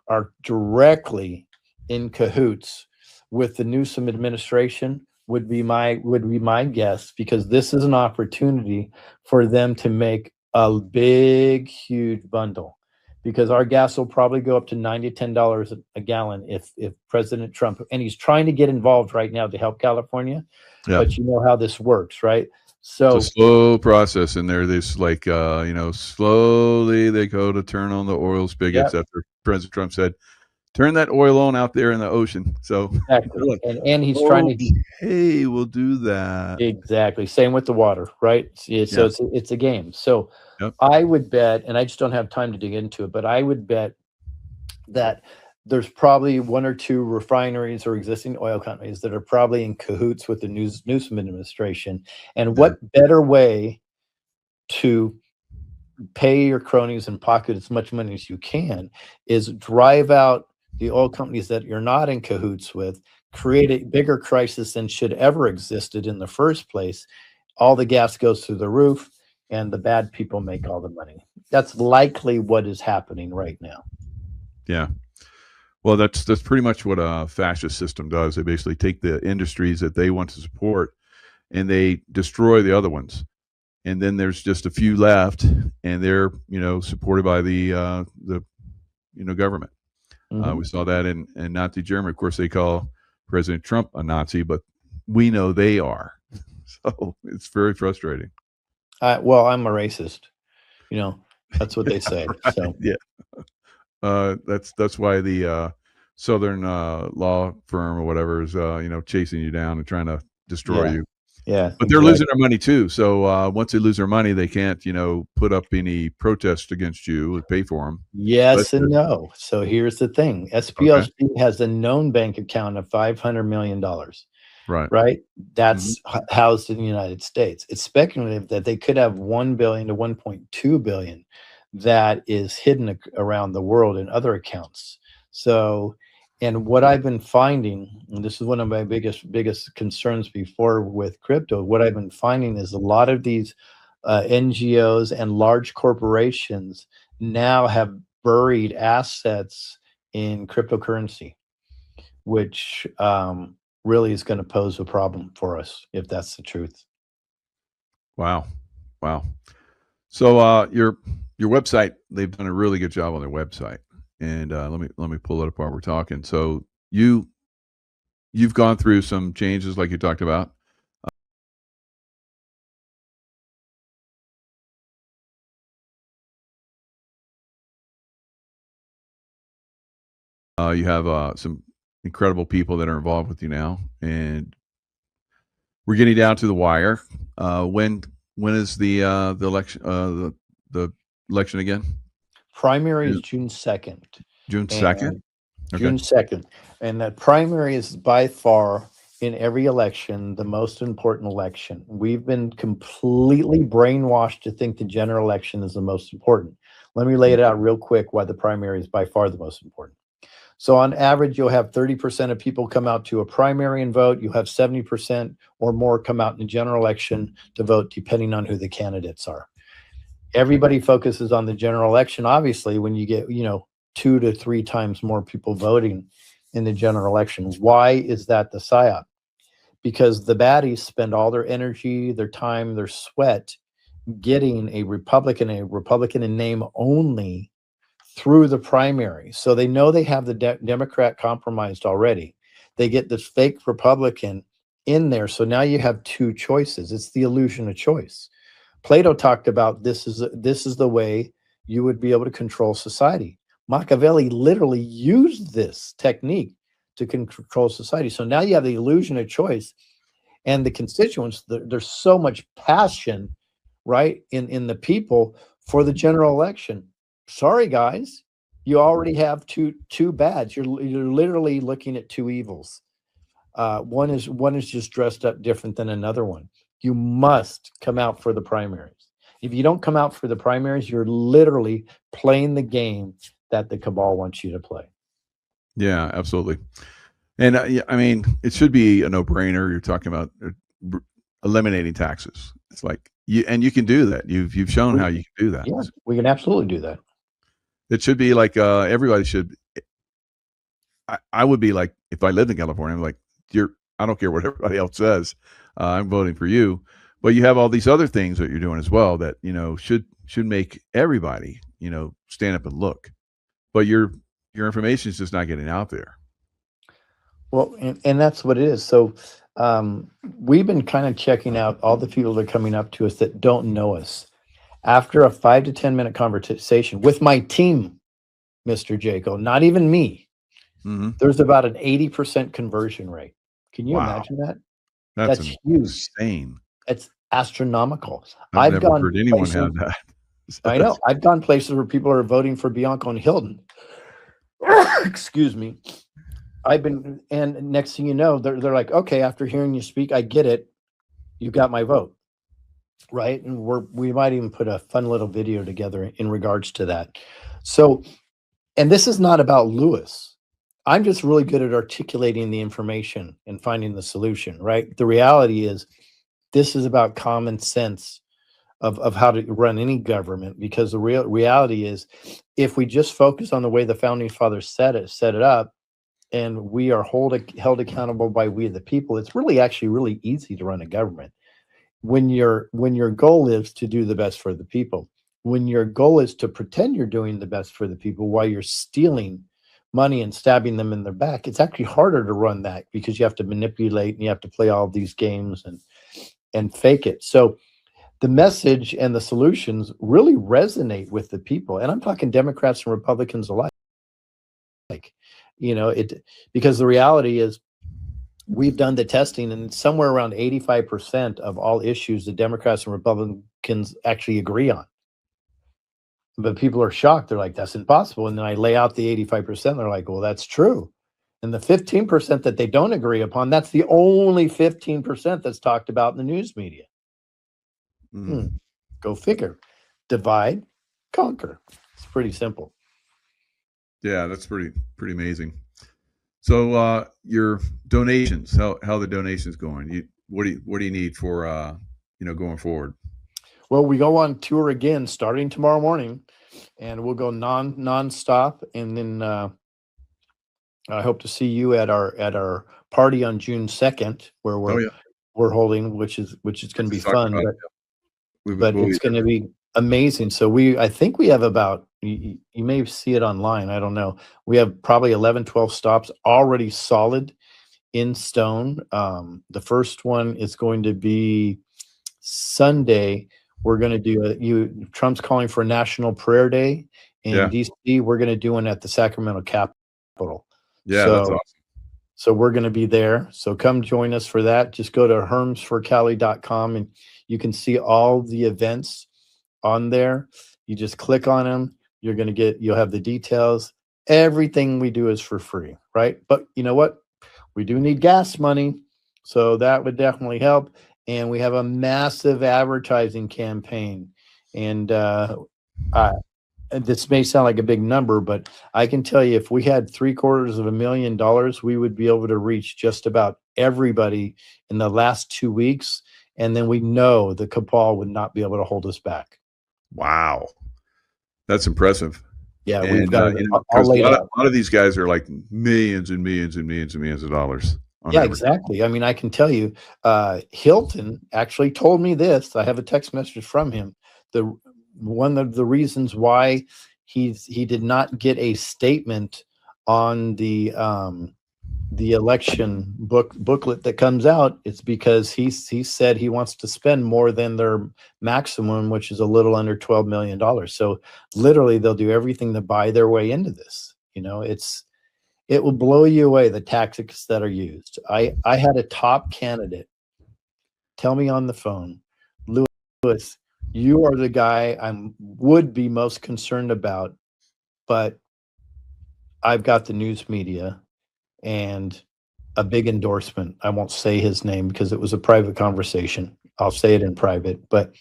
are directly in cahoots with the Newsom administration, would be my guess, because this is an opportunity for them to make a big, huge bundle, because our gas will probably go up to $9 to $10 a gallon if President Trump, and he's trying to get involved right now to help California. Yeah. But you know how this works, right? So it's a slow process, and there's like slowly they go to turn on the oil spigots after President Trump said, turn that oil on out there in the ocean. So exactly. like, and he's trying to, hey, we'll do that. exactly. Same with the water, right? So it's a game. So I would bet, and I just don't have time to dig into it, but I would bet that there's probably one or two refineries or existing oil companies that are probably in cahoots with the Newsom administration. And what better way to pay your cronies and pocket as much money as you can is drive out the oil companies that you're not in cahoots with, create a bigger crisis than should ever existed in the first place. All the gas goes through the roof, and the bad people make all the money. That's likely what is happening right now. Yeah. Well, that's pretty much what a fascist system does. They basically take the industries that they want to support and they destroy the other ones. And then there's just a few left, and they're supported by the government. We saw that in Nazi Germany. Of course, they call President Trump a Nazi, but we know they are. So it's very frustrating. Well, I'm a racist. That's what they say. So yeah, that's why the Southern law firm or whatever is chasing you down and trying to destroy you. Yeah, but they're losing their money too. So once they lose their money, they can't put up any protest against you and pay for them. Yes and no. So here's the thing: SPLC has a known bank account of $500 million. Right. That's housed in the United States. It's speculative that they could have 1 billion to 1.2 billion that is hidden around the world in other accounts. So, and what I've been finding, and this is one of my biggest concerns before with crypto, what I've been finding is a lot of these NGOs and large corporations now have buried assets in cryptocurrency, which really is going to pose a problem for us if that's the truth. Wow. So your website, they've done a really good job on their website. And let me pull it up while we're talking. So you've gone through some changes like you talked about. You have some incredible people that are involved with you now, and we're getting down to the wire. When is the election? The election again? Primary is June 2nd. June 2nd. June 2nd, and that primary is by far in every election the most important election. We've been completely brainwashed to think the general election is the most important. Let me lay it out real quick why the primary is by far the most important. So on average, you'll have 30% of people come out to a primary and vote. You have 70% or more come out in the general election to vote, depending on who the candidates are. Everybody focuses on the general election, obviously, when you get, 2 to 3 times more people voting in the general election. Why is that the psyop? Because the baddies spend all their energy, their time, their sweat getting a Republican in name only through the primary. So they know they have the Democrat compromised already. They get this fake Republican in there. So now you have 2 choices. It's the illusion of choice. Plato talked about this is the way you would be able to control society. Machiavelli literally used this technique to control society. So now you have the illusion of choice, and the constituents, there's so much passion, right, in the people for the general election. Sorry, guys, you already have two bads. You're literally looking at 2 evils. One is just dressed up different than another one. You must come out for the primaries. If you don't come out for the primaries, you're literally playing the game that the cabal wants you to play. Yeah, absolutely. And yeah, I mean, it should be a no-brainer. You're talking about eliminating taxes. It's like you can do that. You've shown how you can do that. Yeah, we can absolutely do that. It should be like everybody should. I would be like, if I lived in California, I'm like, I don't care what everybody else says. I'm voting for you. But you have all these other things that you're doing as well that should make everybody stand up and look. But your information is just not getting out there. Well, and that's what it is. So we've been kind of checking out all the people that are coming up to us that don't know us. After a 5 to 10 minute conversation with my team, Mr. Jaco, not even me, there's about an 80% conversion rate. Can you imagine that? That's huge. Insane. It's astronomical. I've never heard anyone have that. I know. I've gone places where people are voting for Bianco and Hilton. Excuse me. And next thing you know, they're like, okay, after hearing you speak, I get it. You got my vote. Right. And we might even put a fun little video together in regards to that. So, and this is not about Lewis. I'm just really good at articulating the information and finding the solution, right? The reality is this is about common sense of how to run any government, because the reality is if we just focus on the way the founding fathers set it up, and we are held accountable by we the people, it's actually really easy to run a government. When your goal is to do the best for the people, when your goal is to pretend you're doing the best for the people while you're stealing money and stabbing them in their back, it's actually harder to run that, because you have to manipulate and you have to play all these games and fake it. So the message and the solutions really resonate with the people. And I'm talking Democrats and Republicans alike. Because the reality is we've done the testing, and somewhere around 85% of all issues the Democrats and Republicans actually agree on. But people are shocked. They're like, that's impossible. And then I lay out the 85%. They're like, well, that's true. And the 15% that they don't agree upon, that's the only 15% that's talked about in the news media. Go figure. Divide, conquer. It's pretty simple. Yeah, that's pretty amazing. So your donations, how the donations going? What do you need for going forward? Well, we go on tour again starting tomorrow morning, and we'll go non-stop, and then I hope to see you at our party on June 2nd, where we're holding, which is going to be fun. But it's going to be amazing. So I think we have about, you may see it online, I don't know. We have probably 11, 12 stops already solid in stone. The first one is going to be Sunday. We're going to do Trump's calling for a National Prayer Day in DC. We're going to do one at the Sacramento Capitol. Yeah, that's awesome. So we're going to be there. So come join us for that. Just go to hermsforcali.com and you can see all the events on there. You just click on them. You'll have the details. Everything we do is for free, right? But you know what? We do need gas money. So that would definitely help. And we have a massive advertising campaign. And this may sound like a big number, but I can tell you, if we had $750,000, we would be able to reach just about everybody in the last 2 weeks. And then we know the cabal would not be able to hold us back. Wow. That's impressive. Yeah, and, we've got a lot of these guys are like millions and millions and millions and millions of dollars. Yeah, exactly. I mean, I can tell you, Hilton actually told me this. I have a text message from him. One of the reasons why he did not get a statement on the election booklet that comes out, it's because he said he wants to spend more than their maximum, which is a little under $12 million. So literally they'll do everything to buy their way into this. It will blow you away, the tactics that are used. I had a top candidate tell me on the phone, Lewis, you are the guy I would be most concerned about, but I've got the news media and a big endorsement. I won't say his name because it was a private conversation. I'll say it in private, and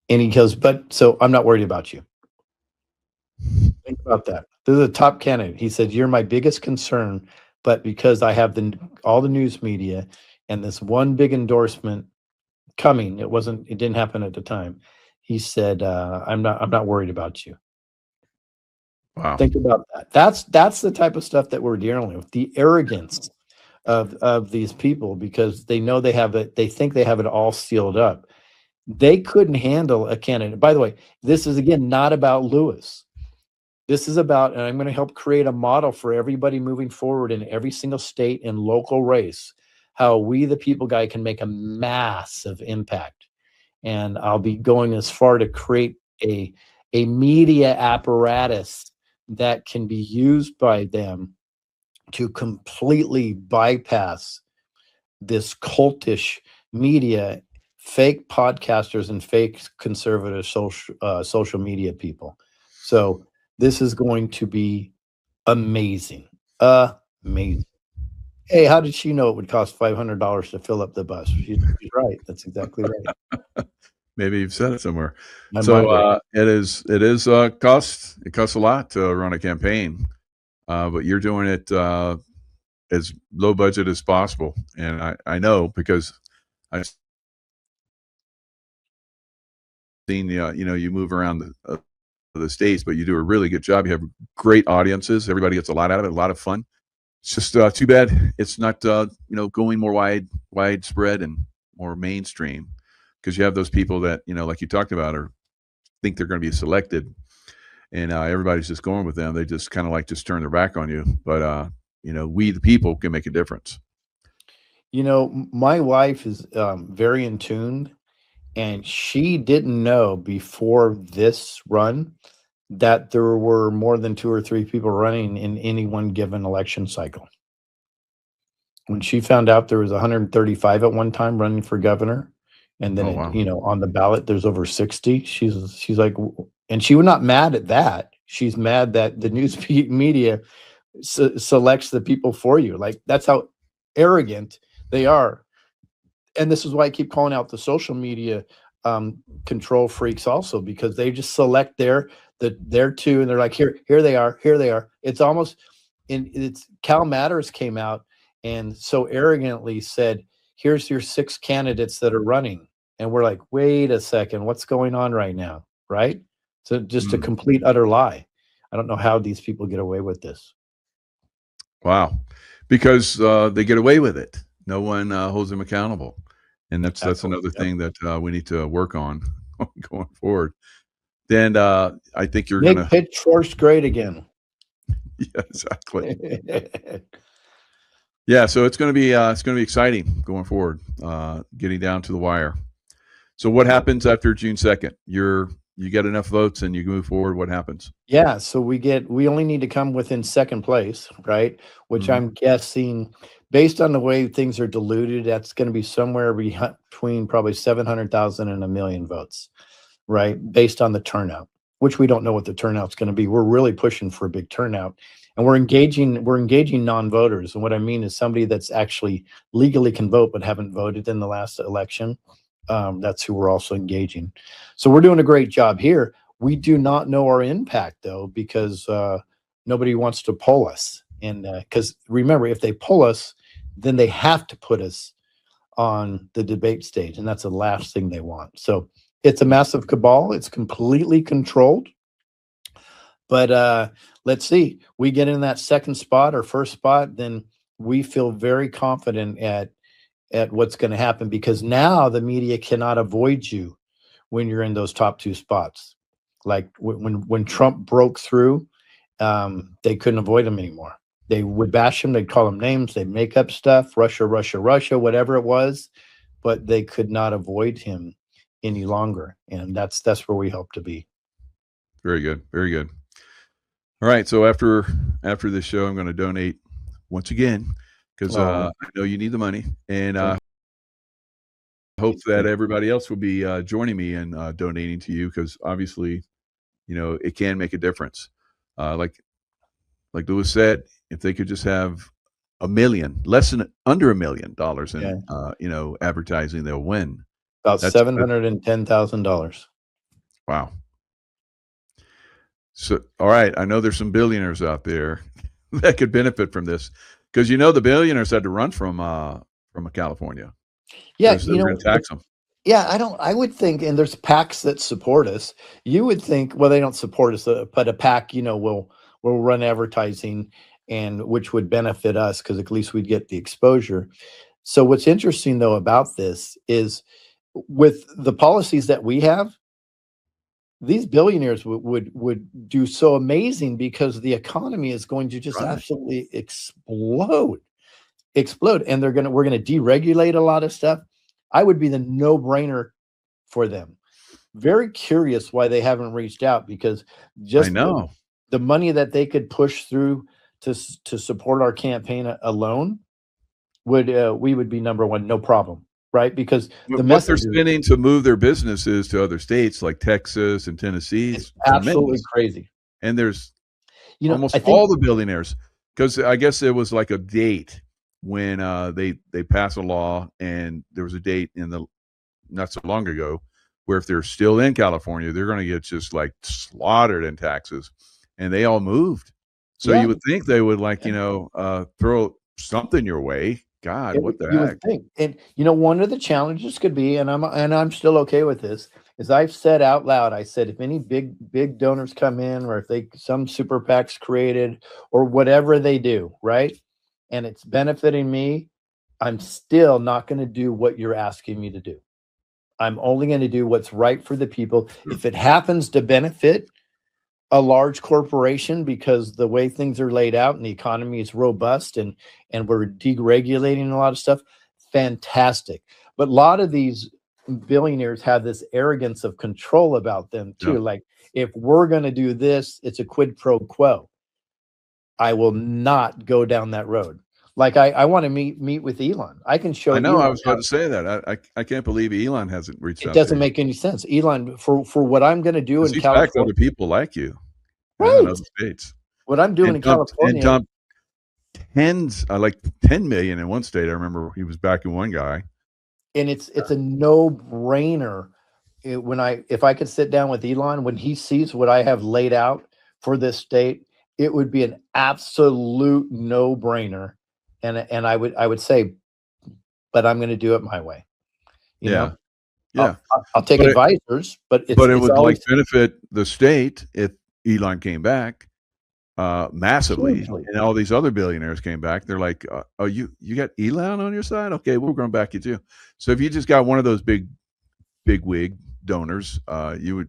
he goes, so I'm not worried about you. Think about that. This is a top candidate. He said, "You're my biggest concern, but because I have all the news media and this one big endorsement coming, it didn't happen at the time." He said, I'm not worried about you." Wow. Think about that. That's the type of stuff that we're dealing with. The arrogance of these people, because they know they have it. They think they have it all sealed up. They couldn't handle a candidate. By the way, this is again not about Lewis. This is about, and I'm going to help create a model for everybody moving forward in every single state and local race, how we, the people guy, can make a massive impact. And I'll be going as far to create a media apparatus that can be used by them to completely bypass this cultish media, fake podcasters and fake conservative social media people. So this is going to be amazing. Amazing. Hey, how did she know it would cost $500 to fill up the bus? She's right. That's exactly right. Maybe you've said it somewhere. I might So have. it costs a lot to run a campaign, but you're doing it as low budget as possible. And I know because I've seen you move around the states, but you do a really good job. You have great audiences. Everybody gets a lot out of it, a lot of fun. It's just too bad it's not going more widespread and more mainstream, because you have those people that like you talked about, or think they're going to be selected, and everybody's just going with them. They just kind of like just turn their back on you. But we the people can make a difference. My wife is very in tune, and she didn't know before this run that there were more than 2 or 3 people running in any one given election cycle. When she found out there was 135 at one time running for governor, and then Oh, wow. on the ballot there's over 60, she's like, and she was not mad at that. She's mad that the news media selects the people for you. Like, that's how arrogant they are. And this is why I keep calling out the social media control freaks also, because they just select their two, and they're like, here they are. It's almost, it's Cal Matters came out and so arrogantly said, here's your 6 candidates that are running. And we're like, wait a second, what's going on right now? Right? So just a complete utter lie. I don't know how these people get away with this. Wow. Because they get away with it. No one holds them accountable. And that's another thing that we need to work on going forward. Then I think you're Make going to. pitchforks great again. Yeah, exactly. Yeah, so it's going to be exciting going forward, getting down to the wire. So what happens after June 2nd? You get enough votes and you move forward. What happens? Yeah, so we only need to come within second place, right? Which I'm guessing, based on the way things are diluted, that's going to be somewhere between probably 700,000 and 1 million votes, right? Based on the turnout, which we don't know what the turnout's going to be. We're really pushing for a big turnout, and we're engaging non-voters. And what I mean is somebody that's actually legally can vote but haven't voted in the last election. That's who we're also engaging. So we're doing a great job here. We do not know our impact, though, because nobody wants to poll us. And because remember, if they poll us, then they have to put us on the debate stage, and that's the last thing they want. So it's a massive cabal. It's completely controlled. But let's see. We get in that second spot or first spot, then we feel very confident at what's going to happen, because now the media cannot avoid you when you're in those top 2 spots. Like when Trump broke through, they couldn't avoid him anymore. They would bash him. They'd call him names. They'd make up stuff, Russia, whatever it was, but they could not avoid him any longer. And that's where we hope to be. Very good. Very good. All right. So after this show, I'm going to donate once again, because I know you need the money, and I hope that everybody else will be joining me in donating to you, because obviously, it can make a difference. Like Lewis said, if they could just have under $1 million in advertising, they'll win. About $710,000. Wow. So, all right, I know there's some billionaires out there that could benefit from this because the billionaires had to run from California Yeah, because they were going to tax them. yeah, I would think, and there's PACs that support us. You would think, well, they don't support us, but a PAC, will run advertising, and which would benefit us because at least we'd get the exposure. So what's interesting though about this is with the policies that we have, these billionaires would do so amazing because the economy is going to just Right. absolutely explode, and we're gonna deregulate a lot of stuff. I would be the no-brainer for them. Very curious why they haven't reached out, because I just know. the money that they could push through to support our campaign alone we would be number one, no problem, right? Because the What they're message is spending to move their businesses to other states like Texas and Tennessee it's is absolutely tremendous. crazy. And there's I almost think all the billionaires, because I guess it was like a date when they pass a law, and there was a date in the not so long ago where if they're still in California, they're going to get just like slaughtered in taxes, and they all moved. So yeah, you would think they would yeah. throw something your way. God, what the You heck? would think, and one of the challenges could be, and I'm still okay with this, is I've said out loud, I said if any big donors come in, or if some super PACs created, or whatever they do, right, and it's benefiting me, I'm still not going to do what you're asking me to do. I'm only going to do what's right for the people. If it happens to benefit a large corporation because the way things are laid out and the economy is robust, and we're deregulating a lot of stuff, fantastic. But a lot of these billionaires have this arrogance of control about them Yeah. too. Like, if we're going to do this, it's a quid pro quo. I will not go down that road. Like, I want to meet with Elon. I can show I know. I Elon was how about to say that. I can't believe Elon hasn't reached it out to doesn't you make any sense. Elon, for what I'm going to do because in he's backed California, other people like you, in right? other states, What I'm doing in and California, dumped like 10 million in one state. I remember he was backing one guy. and it's a no-brainer. If I could sit down with Elon when he sees what I have laid out for this state, it would be an absolute no-brainer. And I would say, but I'm going to do it my way. You Yeah, know, yeah. I'll take But it, advisors, but but it it's would like always benefit the state if Elon came back massively, hugely. and all these other billionaires came back. They're like, "Oh, you got Elon on your side? Okay, we're going to back you too." So if you just got one of those big wig donors, Mhm.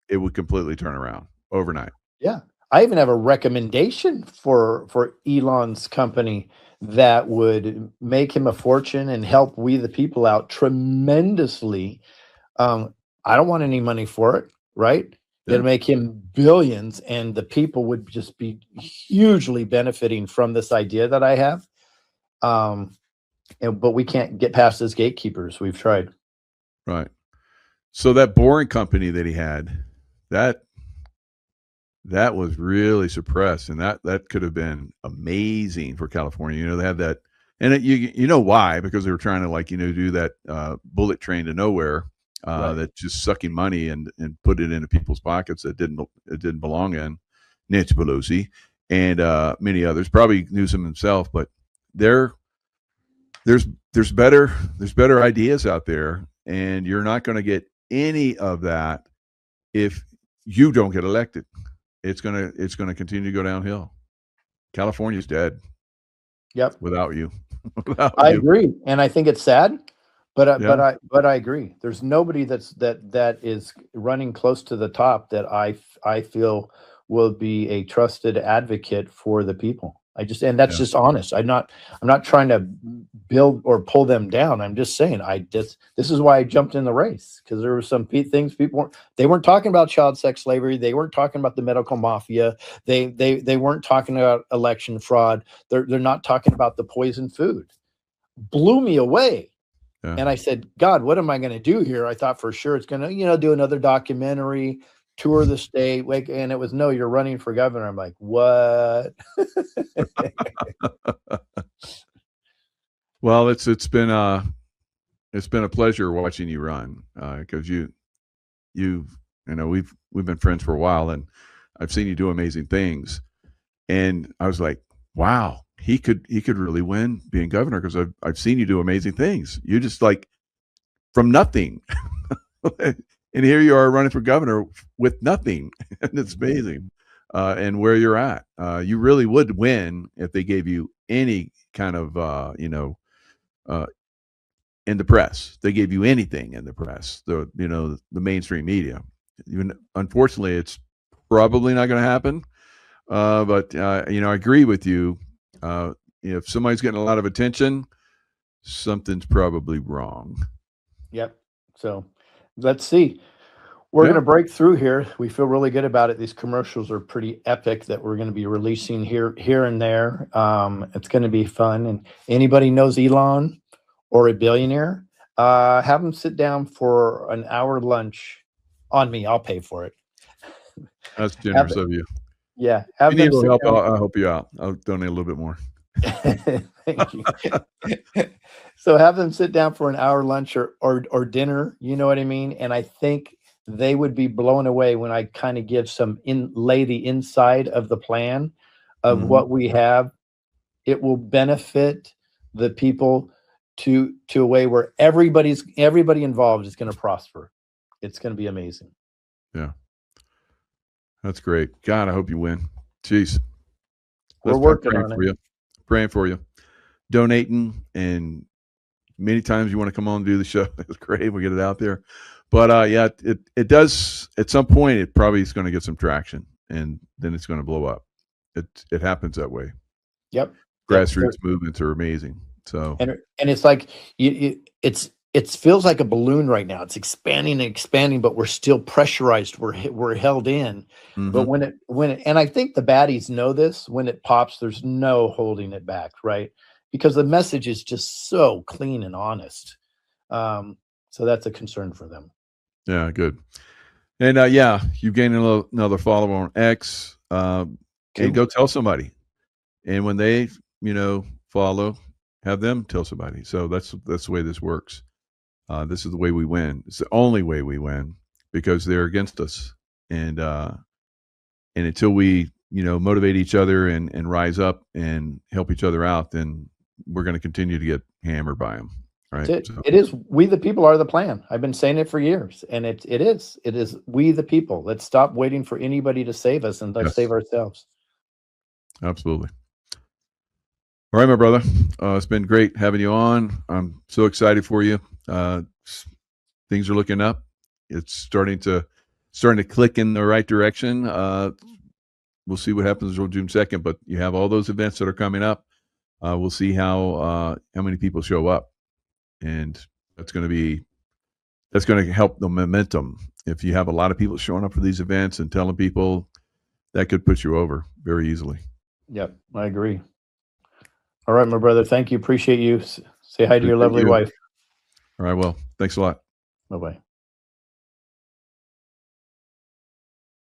it would completely turn around overnight. Yeah. I even have a recommendation for Elon's company that would make him a fortune and help we the people out tremendously. I don't want any money for it, right? Yeah, It'll make him billions, and the people would just be hugely benefiting from this idea that I have. Um, but we can't get past as gatekeepers. We've tried. right. So that boring company that he had, that that was really suppressed, and that could have been amazing for California. They had that, and you know why? Because they were trying to do that bullet train to nowhere, Right. that just sucking money and put it into people's pockets that it didn't belong in. Nancy Pelosi and many others, probably Newsom himself, but there there's there's better ideas out there, and you're not going to get any of that if you don't get elected. It's gonna continue to go downhill. California's dead Yep. without you. Without I you. agree, and I think it's sad, Yeah, but I agree. There's nobody that is running close to the top that I feel will be a trusted advocate for the people. And that's yeah, just honest. I'm not trying to build or pull them down. I'm just saying this is why I jumped in the race, because there were some things people weren't talking about child sex slavery. They weren't talking about the medical mafia. They weren't talking about election fraud. They're not talking about the poison food. Blew me away. yeah. And I said, God, what am I going to do here? I thought for sure it's going to, do another documentary, tour the state. And it was, no, you're running for governor. I'm like, what? Well, it's been a pleasure watching you run, because we've been friends for a while, and I've seen you do amazing things. And I was like, wow, he could really win being governor because I've seen you do amazing things. You just like from nothing. And here you are running for governor with nothing. And it's amazing. And where you're at, you really would win if they gave you any kind of, in the press. They gave you anything in the press, the mainstream media. Even unfortunately, it's probably not going to happen. But I agree with you. If somebody's getting a lot of attention, something's probably wrong. Yep. So let's see. We're Yeah. going to break through here. We feel really good about it. These commercials are pretty epic that we're going to be releasing here and there. It's going to be fun. And anybody knows Elon or a billionaire, have them sit down for an hour lunch on me. I'll pay for it. That's generous of you. Yeah. If Have you need them a little sit help, down. I'll help you out. I'll donate a little bit more. Thank you. So have them sit down for an hour lunch or dinner, you know what I mean? And I think they would be blown away when I kind of give lay the inside of the plan of what we have. It will benefit the people to a way where everybody involved is going to prosper. It's going to be amazing. Yeah. That's great. God, I hope you win. Jeez. We're working on it. Praying for you. Donating, and many times you want to come on and do the show. It's great. We get it out there. But yeah, it does at some point. It probably is going to get some traction, and then it's going to blow up. It happens that way. Yep. Grassroots movements are amazing. So and it's like it feels like a balloon right now. It's expanding and expanding, but we're still pressurized. We're held in. But when it and I think the baddies know this, when it pops, there's no holding it back, right? Because the message is just so clean and honest. So that's a concern for them. Yeah, good. And yeah, you gained another follower on X. And go tell somebody. And when they, follow, have them tell somebody. So that's the way this works. This is the way we win. It's the only way we win because they're against us. And until we, motivate each other and rise up and help each other out, then we're going to continue to get hammered by them. Right. It is. We the people are the plan. I've been saying it for years, and it is we the people. Let's stop waiting for anybody to save us, and let's save ourselves. Absolutely. All right, my brother. It's been great having you on. I'm so excited for you. Things are looking up. It's starting to click in the right direction. We'll see what happens on June 2nd, but you have all those events that are coming up. We'll see how many people show up. And that's going to help the momentum. If you have a lot of people showing up for these events and telling people, that could put you over very easily. Yep, I agree. All right, my brother. Thank you. Appreciate you. Say hi to your lovely wife. All right. Well, thanks a lot. Bye-bye.